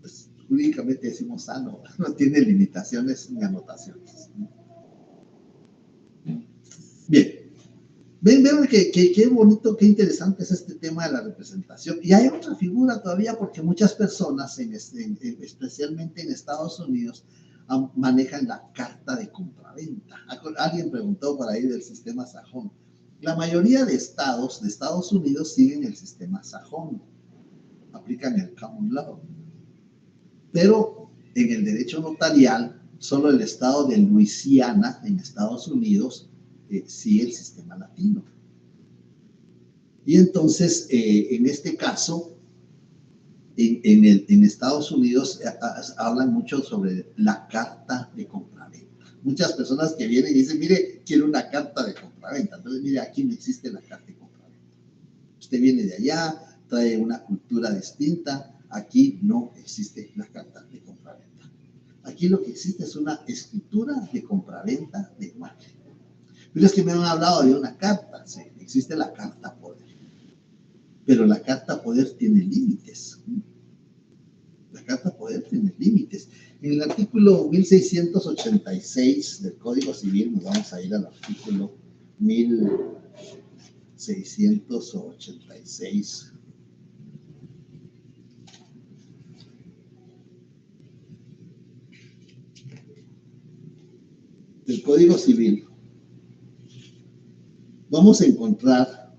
pues, jurídicamente decimos sano, no tiene limitaciones ni anotaciones. Bien. Ven qué bonito, qué interesante es este tema de la representación. Y hay otra figura todavía, porque muchas personas, especialmente en Estados Unidos, manejan la carta de compraventa. Alguien preguntó por ahí del sistema sajón. La mayoría de estados de Estados Unidos siguen el sistema sajón, aplican el common law. Pero en el derecho notarial, solo el estado de Luisiana, en Estados Unidos, sigue el sistema latino. Y entonces, en este caso, en Estados Unidos hablan mucho sobre la carta de compraventa. Muchas personas que vienen y dicen, mire, quiero una carta de compraventa. Entonces, mire, aquí no existe la carta de compraventa. Usted viene de allá, trae una cultura distinta. Aquí no existe la carta de compraventa. Aquí lo que existe es una escritura de compraventa de inmueble. Pero es que me han hablado de una carta, sí, existe la carta poder. Pero la carta poder tiene límites. La carta poder tiene límites. En el artículo 1686 del Código Civil, nos vamos a ir al artículo 1686. Del Código Civil. Vamos a encontrar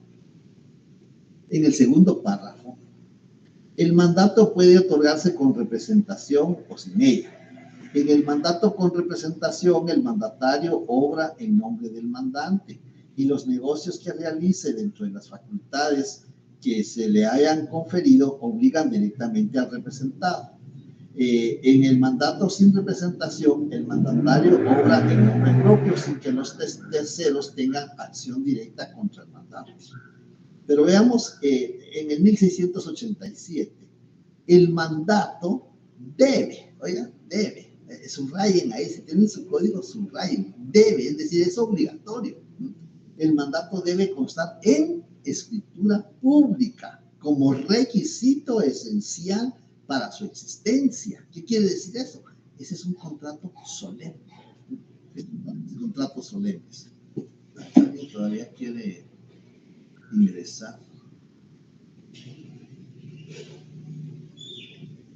en el segundo párrafo, el mandato puede otorgarse con representación o sin ella. ¿Ok? En el mandato con representación, el mandatario obra en nombre del mandante y los negocios que realice dentro de las facultades que se le hayan conferido obligan directamente al representado. En el mandato sin representación, el mandatario obra en nombre propio sin que los terceros tengan acción directa contra el mandato. Pero veamos, en el 1687, el mandato debe, oigan, debe, subrayen ahí, si tienen su código, subrayen, debe, es decir, es obligatorio. El mandato debe constar en escritura pública como requisito esencial para su existencia. ¿Qué quiere decir eso? Ese es un contrato solemne. Contratos solemnes. ¿Alguien todavía quiere ingresar?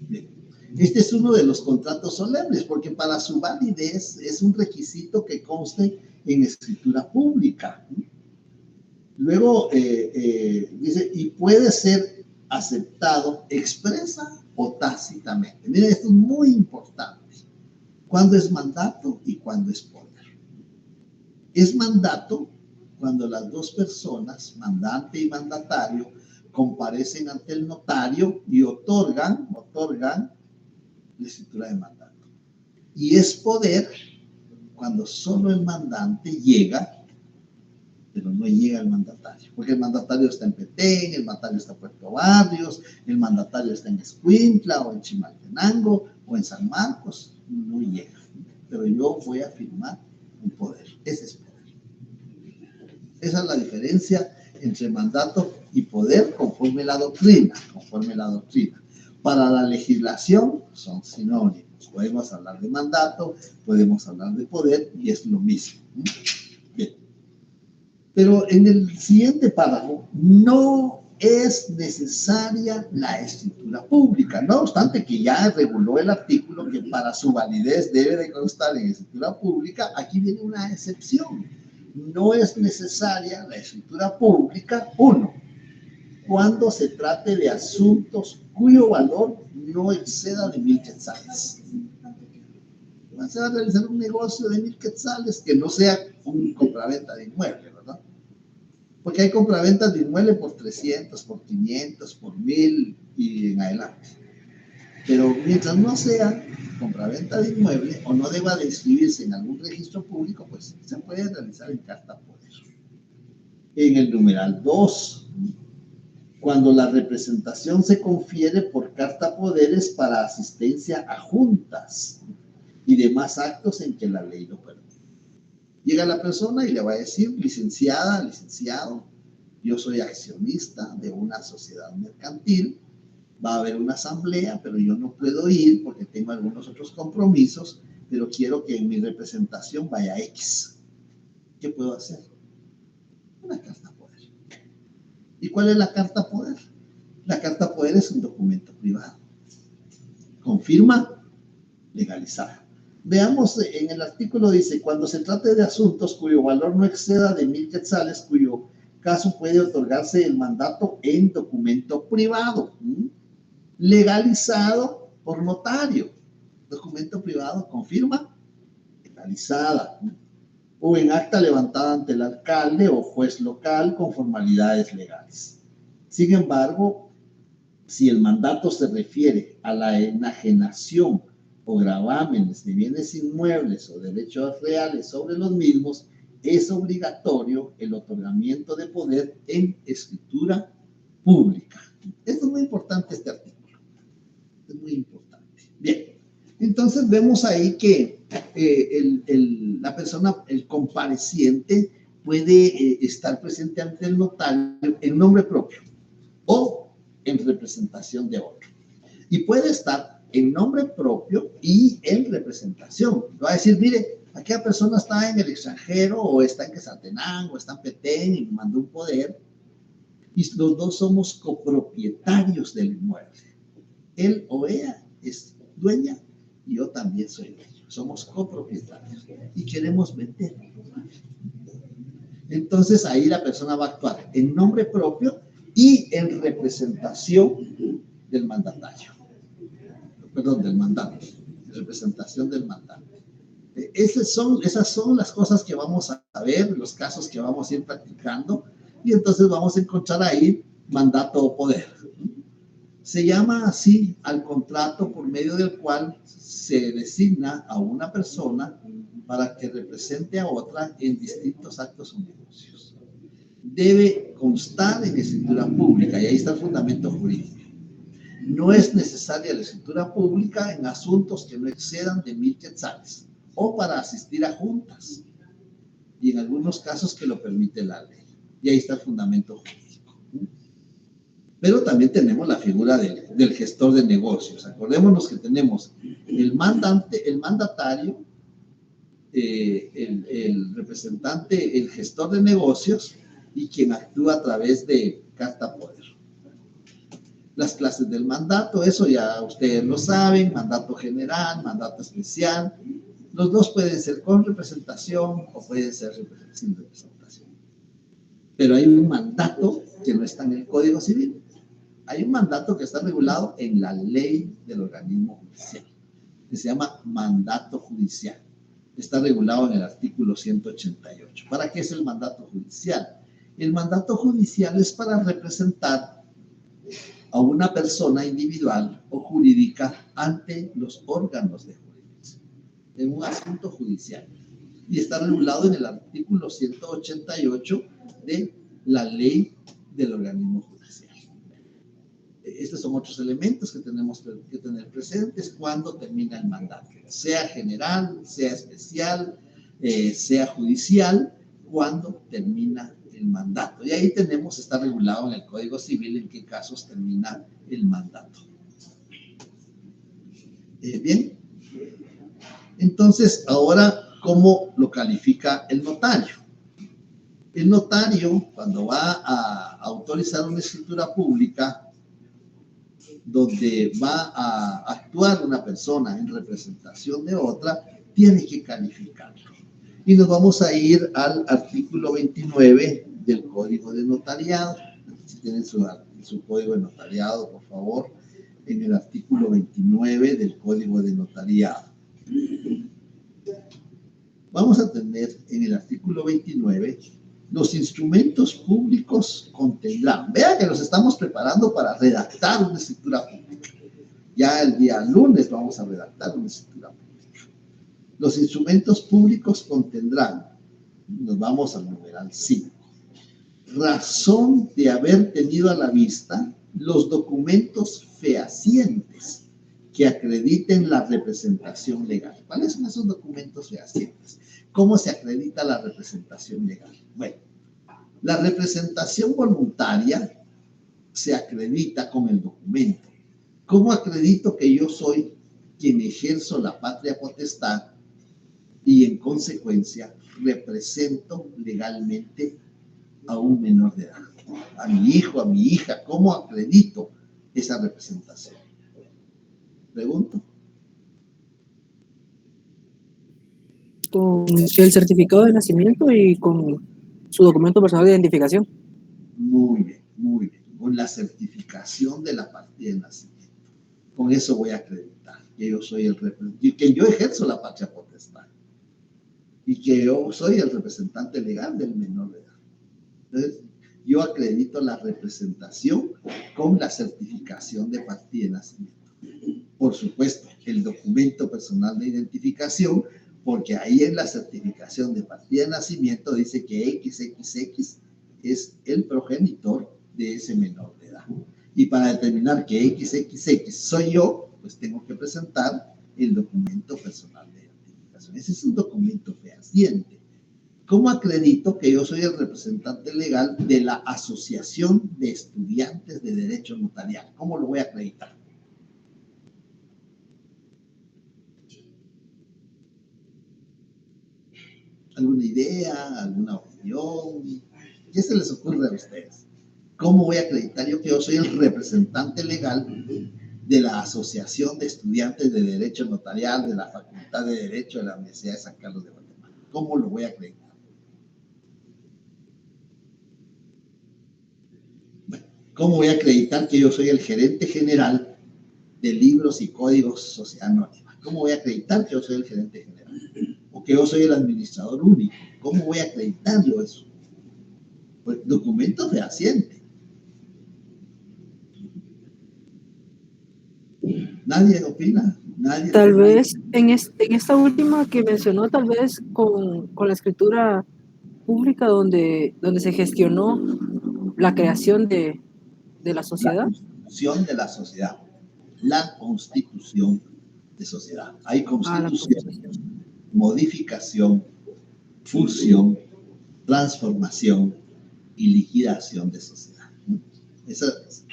Bien. Este es uno de los contratos solemnes, porque para su validez es un requisito que conste en escritura pública. Luego dice, y puede ser aceptado expresa o tácitamente. Miren, esto es muy importante. ¿Cuándo es mandato y cuándo es poder? Es mandato cuando las dos personas, mandante y mandatario, comparecen ante el notario y otorgan la escritura de mandato. Y es poder cuando solo el mandante llega, pero no llega el mandatario, porque el mandatario está en Petén, el mandatario está en Puerto Barrios, el mandatario está en Escuintla o en Chimaltenango o en San Marcos, no llega, pero yo voy a firmar un poder, ese es poder. Esa es la diferencia entre mandato y poder conforme la doctrina, Para la legislación son sinónimos, podemos hablar de mandato, podemos hablar de poder y es lo mismo. Bien. Pero en el siguiente párrafo no es necesaria la escritura pública, no obstante que ya reguló el artículo que para su validez debe de constar en escritura pública. Aquí viene una excepción. No es necesaria la escritura pública, uno, cuando se trate de asuntos cuyo valor no exceda de 1,000 quetzales. Se va a realizar un negocio de 1,000 quetzales que no sea un compraventa de inmueble, ¿verdad? Porque hay compraventas de inmueble por 300, por 500, por 1,000 y en adelante. Pero mientras no sea compraventa de inmueble o no deba de inscribirse en algún registro público, pues se puede realizar en carta poder. En el numeral 2, cuando la representación se confiere por carta poderes para asistencia a juntas y demás actos en que la ley lo permite. Llega la persona y le va a decir, licenciada, licenciado, yo soy accionista de una sociedad mercantil, va a haber una asamblea, pero yo no puedo ir porque tengo algunos otros compromisos, pero quiero que en mi representación vaya X. ¿Qué puedo hacer? Una carta poder. ¿Y cuál es la carta poder? La carta poder es un documento privado. Confirma, legalizada. Veamos, en el artículo dice, cuando se trate de asuntos cuyo valor no exceda de 1,000 quetzales, cuyo caso puede otorgarse el mandato en documento privado, legalizado por notario. Documento privado, confirma, legalizada, o en acta levantada ante el alcalde o juez local con formalidades legales. Sin embargo, si el mandato se refiere a la enajenación o gravámenes de bienes inmuebles o derechos reales sobre los mismos, es obligatorio el otorgamiento de poder en escritura pública. Esto es muy importante, este artículo. Es muy importante. Bien, entonces vemos ahí que la persona, el compareciente, puede estar presente ante el notario en nombre propio o en representación de otro. Y puede estar en nombre propio y en representación. Va a decir, mire, aquella persona está en el extranjero o está en Quetzaltenango o está en Petén y me mandó un poder y los dos somos copropietarios del inmueble. Él o ella es dueña y yo también soy dueño. Somos copropietarios y queremos vender. Entonces ahí la persona va a actuar en nombre propio y en representación del mandatario. Perdón, del mandato. representación del mandante. Esas son las cosas que vamos a ver, los casos que vamos a ir practicando, y entonces vamos a encontrar ahí mandato o poder. Se llama así al contrato por medio del cual se designa a una persona para que represente a otra en distintos actos o negocios. Debe constar en escritura pública, y ahí está el fundamento jurídico. No es necesaria la escritura pública en asuntos que no excedan de 1,000 quetzales o para asistir a juntas, y en algunos casos que lo permite la ley. Y ahí está el fundamento jurídico. Pero también tenemos la figura del gestor de negocios. Acordémonos que tenemos el mandante, el mandatario, el representante, el gestor de negocios y quien actúa a través de carta poder. Las clases del mandato, eso ya ustedes lo saben, mandato general, mandato especial. Los dos pueden ser con representación o pueden ser sin representación. Pero hay un mandato que no está en el Código Civil. Hay un mandato que está regulado en la ley del organismo judicial, que se llama mandato judicial. Está regulado en el artículo 188. ¿Para qué es el mandato judicial? El mandato judicial es para representar a una persona individual o jurídica ante los órganos de jurisdicción en un asunto judicial. Y está regulado en el artículo 188 de la ley del organismo judicial. Estos son otros elementos que tenemos que tener presentes cuando termina el mandato, sea general, sea especial, sea judicial, cuando termina el mandato. Y ahí tenemos, está regulado en el Código Civil en qué casos termina el mandato. Bien. Entonces, ahora, ¿cómo lo califica el notario? El notario, cuando va a autorizar una escritura pública, donde va a actuar una persona en representación de otra, tiene que calificarlo. Y nos vamos a ir al artículo 29 del Código de Notariado. Si tienen su Código de Notariado, por favor, en el artículo 29 del Código de Notariado. Vamos a tener en el artículo 29 los instrumentos públicos contendrán. Vean que nos estamos preparando para redactar una escritura pública. Ya el día lunes vamos a redactar una escritura pública. Los instrumentos públicos contendrán, nos vamos al numeral 5, razón de haber tenido a la vista los documentos fehacientes que acrediten la representación legal. ¿Cuáles son esos documentos fehacientes? ¿Cómo se acredita la representación legal? Bueno, la representación voluntaria se acredita con el documento. ¿Cómo acredito que yo soy quien ejerzo la patria potestad y en consecuencia represento legalmente a un menor de edad? A mi hijo, a mi hija, ¿cómo acredito esa representación? Pregunto. Con el certificado de nacimiento y con su documento personal de identificación. Muy bien, muy bien. Con la certificación de la partida de nacimiento. Con eso voy a acreditar que yo soy el representante, que yo ejerzo la patria potestad y que yo soy el representante legal del menor de edad. Entonces, yo acredito la representación con la certificación de partida de nacimiento. Por supuesto, el documento personal de identificación, porque ahí en la certificación de partida de nacimiento dice que XXX es el progenitor de ese menor de edad. Y para determinar que XXX soy yo, pues tengo que presentar el documento personal de identificación. Ese es un documento fehaciente. ¿Cómo acredito que yo soy el representante legal de la Asociación de Estudiantes de Derecho Notarial? ¿Cómo lo voy a acreditar? ¿Alguna idea? ¿Alguna opinión? ¿Qué se les ocurre a ustedes? ¿Cómo voy a acreditar yo que yo soy el representante legal de la Asociación de Estudiantes de Derecho Notarial de la Facultad de Derecho de la Universidad de San Carlos de Guatemala? ¿Cómo lo voy a acreditar? Bueno, ¿cómo voy a acreditar que yo soy el gerente general de libros y códigos Sociedad Anónima? ¿Cómo voy a acreditar que yo soy el gerente general? O que yo soy el administrador único. ¿Cómo voy a acreditar yo eso? Pues documento fehaciente. Nadie opina. Nadie. Tal vez en esta última que mencionó, tal vez con la escritura pública donde se gestionó la creación de la La sociedad. constitución de la sociedad. La constitución de sociedad. Hay La constitución, constitución. modificación, fusión, transformación y liquidación de sociedad.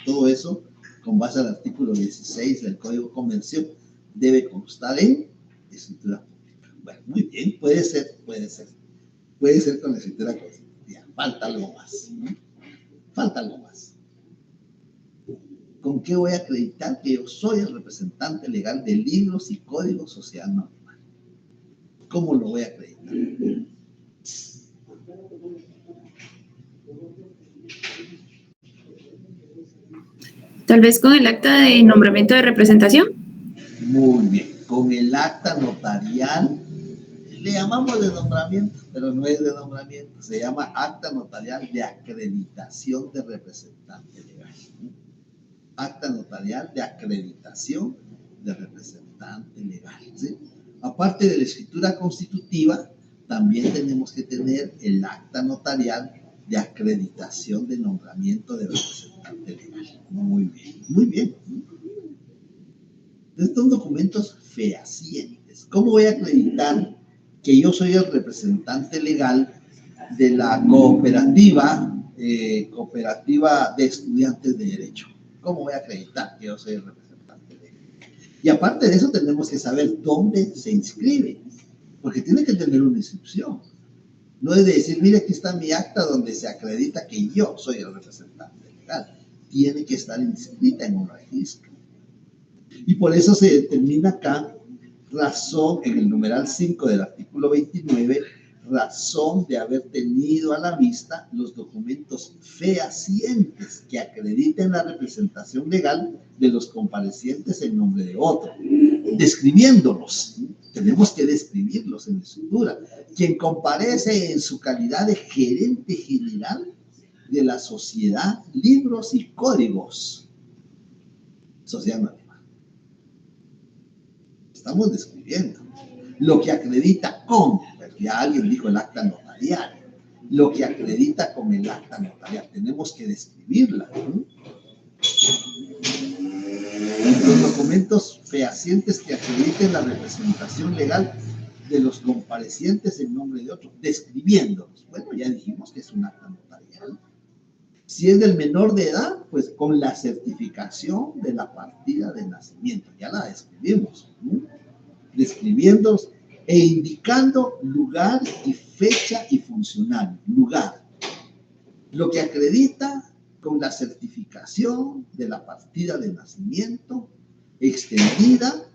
Todo eso, con base al artículo 16 del Código de Comercio, debe constar en escritura pública. Bueno, muy bien, puede ser con la escritura constitutiva. Falta algo más, ¿no? Falta algo más. ¿Con qué voy a acreditar que yo soy el representante legal de libros y códigos social normal? ¿Cómo lo voy a acreditar? Tal vez con el acta de nombramiento de representación. Muy bien, con el acta notarial, le llamamos de nombramiento, pero no es de nombramiento, se llama acta notarial de acreditación de representante legal. Acta notarial de acreditación de representante legal, ¿sí? Aparte de la escritura constitutiva, también tenemos que tener el acta notarial de acreditación de nombramiento de representante legal. Muy bien, muy bien. Estos documentos fehacientes. ¿Cómo voy a acreditar que yo soy el representante legal de la cooperativa de estudiantes de Derecho? ¿Cómo voy a acreditar que yo soy el representante legal? Y aparte de eso, tenemos que saber dónde se inscribe, porque tiene que tener una inscripción. No es de decir, mire, aquí está mi acta donde se acredita que yo soy el representante legal. Tiene que estar inscrita en un registro. Y por eso se determina acá razón, en el numeral 5 del artículo 29, razón de haber tenido a la vista los documentos fehacientes que acrediten la representación legal de los comparecientes en nombre de otro, describiéndolos. Tenemos que describirlos en escritura. Quien comparece en su calidad de gerente general de la sociedad, libros y códigos. Sociedad anónima. Estamos describiendo lo que acredita con, ya alguien dijo el acta notarial, lo que acredita con el acta notarial. Tenemos que describirla, ¿no? Los documentos fehacientes que acrediten la representación legal de los comparecientes en nombre de otro, describiéndolos. Bueno, ya dijimos que es un acta notarial. Si es del menor de edad, pues con la certificación de la partida de nacimiento. Ya la describimos, ¿no? Describiéndolos e indicando lugar y fecha y funcionario. Lugar. Lo que acredita con la certificación de la partida de nacimiento extendida,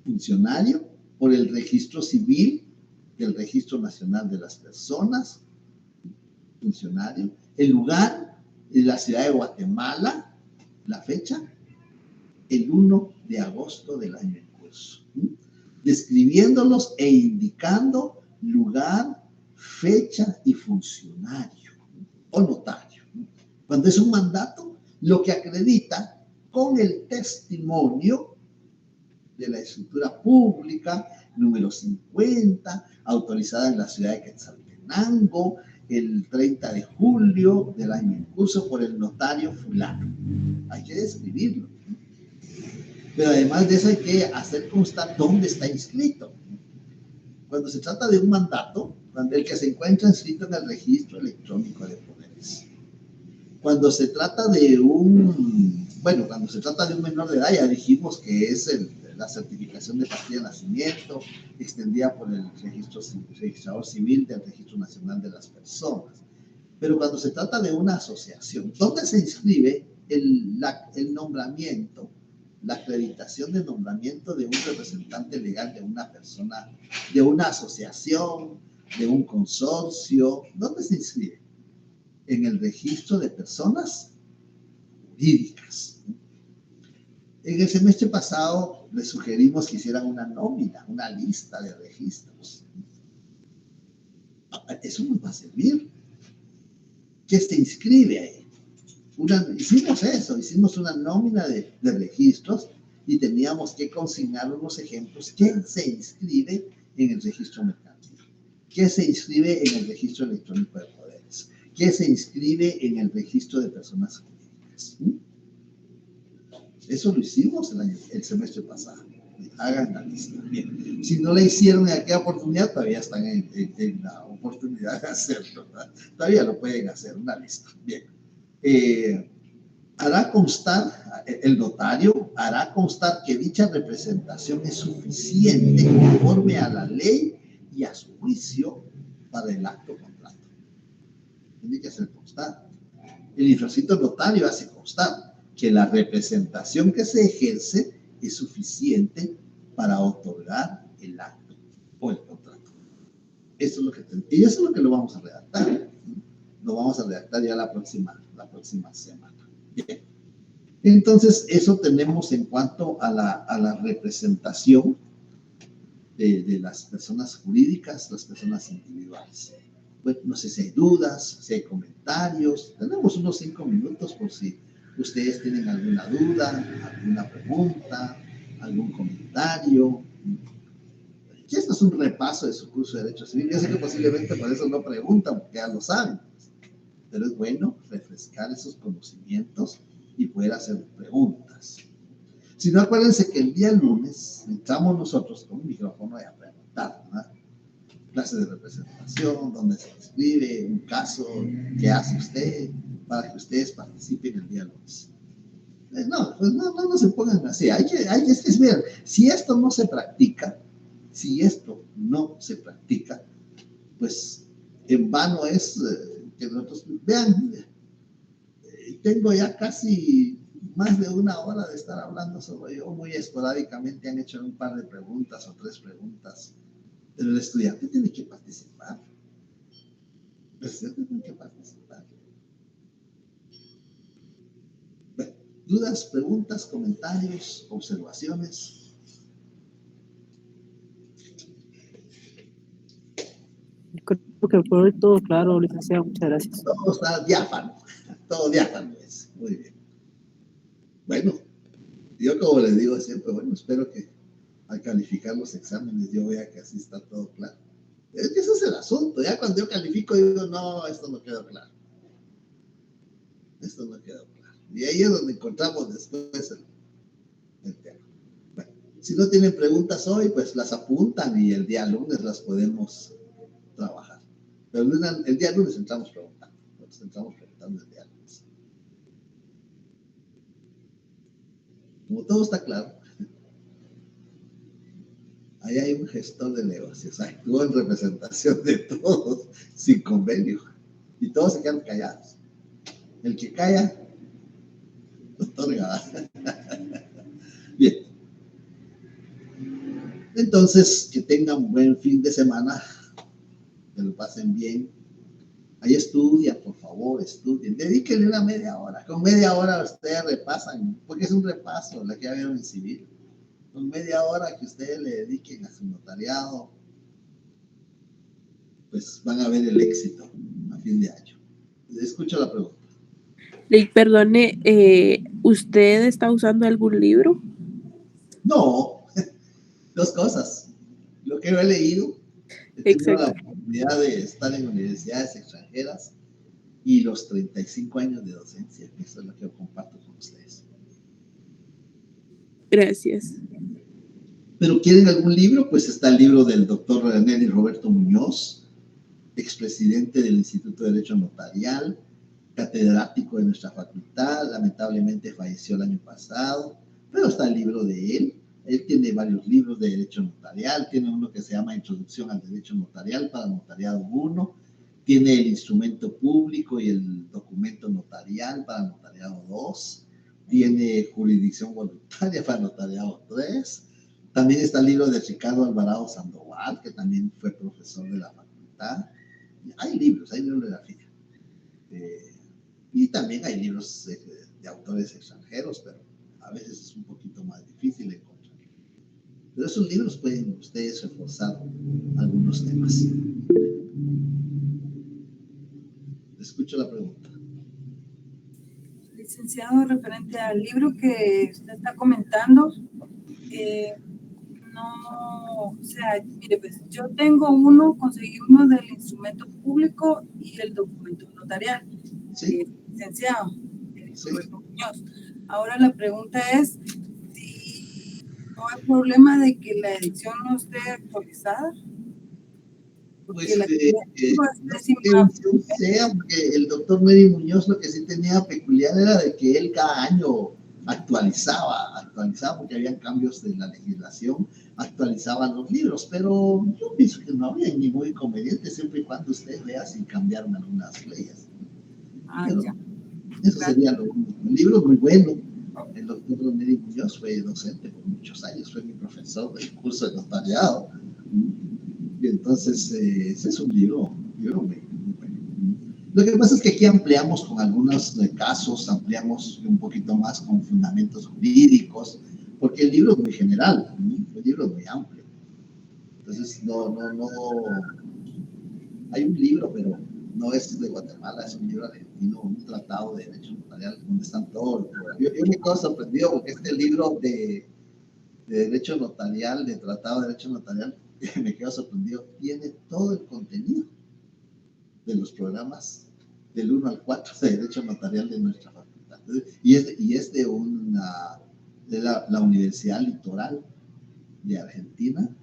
funcionario, por el registro civil del Registro Nacional de las Personas, funcionario, el lugar de la ciudad de Guatemala, la fecha, el 1 de agosto del año en curso, describiéndolos e indicando lugar, fecha y funcionario o notario. Cuando es un mandato, lo que acredita con el testimonio de la escritura pública, número 50, autorizada en la ciudad de Quetzaltenango, el 30 de julio del año en curso por el notario fulano. Hay que describirlo. Pero además de eso hay que hacer constar dónde está inscrito. Cuando se trata de un mandato, el que se encuentra inscrito en el registro electrónico de poderes. Cuando se trata de cuando se trata de un menor de edad, ya dijimos que es la certificación de partida de nacimiento extendida por el registrador civil del Registro Nacional de las Personas. Pero cuando se trata de una asociación, ¿dónde se inscribe el nombramiento, la acreditación de nombramiento de un representante legal de una persona, de una asociación, de un consorcio? ¿Dónde se inscribe? En el registro de personas jurídicas. En el semestre pasado les sugerimos que hicieran una nómina, una lista de registros. Eso nos va a servir. ¿Qué se inscribe ahí? Hicimos eso, hicimos una nómina de registros y teníamos que consignar unos ejemplos. ¿Quién se inscribe en el registro mercantil? ¿Qué se inscribe en el registro electrónico de poderes? ¿Qué se inscribe en el registro de personas jurídicas? Eso lo hicimos el semestre pasado. Hagan la lista. Bien. Si no la hicieron en aquella oportunidad, todavía están en la oportunidad de hacerlo, ¿verdad? Todavía lo pueden hacer, una lista. Bien. Hará constar, el notario hará constar que dicha representación es suficiente conforme a la ley y a su juicio para el acto contrato. Tiene que hacer constar. El infracito notario hace constar que la representación que se ejerce es suficiente para otorgar el acto o el contrato. Eso es lo que lo vamos a redactar. Lo vamos a redactar ya la próxima semana. Bien. Entonces, eso tenemos en cuanto a la representación de las personas jurídicas, las personas individuales. Bueno, no sé si hay dudas, si hay comentarios. Tenemos unos 5 minutos por si ustedes tienen alguna duda, alguna pregunta, algún comentario. Y esto es un repaso de su curso de Derecho Civil. Yo sé que posiblemente por eso no preguntan, porque ya lo saben. Pero es bueno refrescar esos conocimientos y poder hacer preguntas. Si no, acuérdense que el día lunes entramos nosotros con un micrófono y a preguntar, ¿verdad? Clase de representación, dónde se inscribe, un caso, qué hace usted, para que ustedes participen el día lunes. No se pongan así. Miren, si esto no se practica, pues en vano es que nosotros, vean, tengo ya casi más de 1 hora de estar hablando sobre yo, muy esporádicamente han hecho un par de preguntas o 3 preguntas, pero el estudiante tiene que participar. Bueno, dudas, preguntas, comentarios, observaciones. Creo que fue todo claro, licenciado. Muchas gracias. Todo está diáfano. Todo diáfano es. Muy bien. Bueno, yo como les digo siempre, bueno, espero que al calificar los exámenes yo vea que así está todo claro. Es que ese es el asunto. Ya cuando yo califico digo, no, esto no quedó claro. Esto no quedó claro. Y ahí es donde encontramos después el tema. Bueno, si no tienen preguntas hoy, pues las apuntan y el día lunes las podemos trabajar. Pero el día lunes entramos preguntando. El día lunes. Como todo está claro, ahí hay un gestor de negocios, actuó en representación de todos, sin convenio, y todos se quedan callados. El que calla, otorga. Bien. Entonces, que tengan buen fin de semana, que lo pasen bien. Ahí estudian, por favor, estudien. Dedíquenle una media hora. Con media hora ustedes repasan, porque es un repaso, la que ya vieron en civil. Con media hora que ustedes le dediquen a su notariado, pues van a ver el éxito a fin de año. Escucho la pregunta. Perdone, ¿usted está usando algún libro? No, 2 cosas. Lo que yo he leído, he tenido la oportunidad de estar en universidades extranjeras y los 35 años de docencia. Eso es lo que yo comparto con ustedes. Gracias. ¿Pero quieren algún libro? Pues está el libro del doctor Nelly Roberto Muñoz, expresidente del Instituto de Derecho Notarial, catedrático de nuestra facultad, lamentablemente falleció el año pasado, pero está el libro de él. Él tiene varios libros de Derecho Notarial, tiene uno que se llama Introducción al Derecho Notarial para Notariado 1, tiene el Instrumento Público y el Documento Notarial para Notariado 2, tiene Jurisdicción Voluntaria para Notariado 3, también está el libro de Ricardo Alvarado Sandoval, que también fue profesor de la facultad. Hay libros de la FIA. Y también hay libros de autores extranjeros, pero a veces es un poquito más difícil encontrar. Pero esos libros pueden ustedes reforzar algunos temas. Escucho la pregunta. Licenciado, referente al libro que usted está comentando, no, o sea, mire, pues yo conseguí uno del instrumento público y el documento notarial, ¿Sí? Licenciado, Sí. Roberto Muñoz. Ahora la pregunta es si no hay problema de que la edición no esté actualizada. Pues Porque la no sé qué edición sea, porque el doctor Neri Muñoz lo que sí tenía peculiar era de que él cada año actualizaba porque habían cambios de la legislación, actualizaban los libros, pero yo pienso que no había ningún inconveniente siempre y cuando usted vea sin cambiaron algunas leyes. Pero eso sería lo único. El libro es muy bueno. El doctor Neri Muñoz fue docente por muchos años, fue mi profesor del curso de notariado. Y entonces, ese es un libro muy bueno. Lo que pasa es que aquí ampliamos con algunos casos, ampliamos un poquito más con fundamentos jurídicos, porque el libro es muy general, el libro es muy amplio. Entonces, no. Hay un libro, pero no es de Guatemala, es un libro argentino, un tratado de derecho notarial, donde están todos. Yo me quedo sorprendido porque este libro de derecho notarial, de tratado de derecho notarial, me quedo sorprendido, tiene todo el contenido de los programas del 1 al 4 de derecho notarial de nuestra facultad. Y es de la Universidad Litoral de Argentina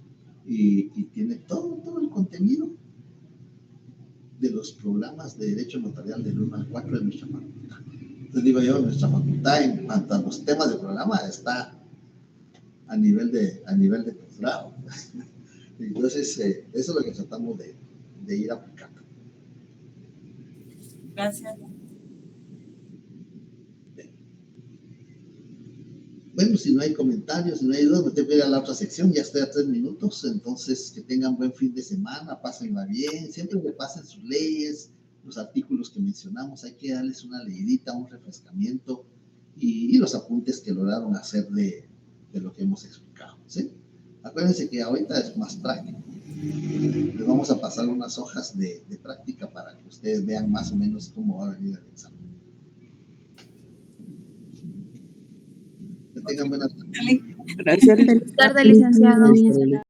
y tiene todo el contenido de los programas de derecho notarial del 1 al 4 de nuestra facultad. Entonces digo yo, nuestra facultad en cuanto a los temas de programa está a nivel de posgrado. Entonces, eso es lo que tratamos de ir aplicando. Gracias. Bueno, si no hay comentarios, si no hay dudas, me tengo que ir a la otra sección, ya estoy a 3 minutos, entonces que tengan buen fin de semana, pásenla bien, siempre repasen sus leyes, los artículos que mencionamos, hay que darles una leidita, un refrescamiento y los apuntes que lograron hacer de lo que hemos explicado, ¿sí? Acuérdense que ahorita es más práctico. Les vamos a pasar unas hojas de práctica para que ustedes vean más o menos cómo va a venir el examen. Que tengan buenas tardes. Gracias. Buenas tardes, licenciado.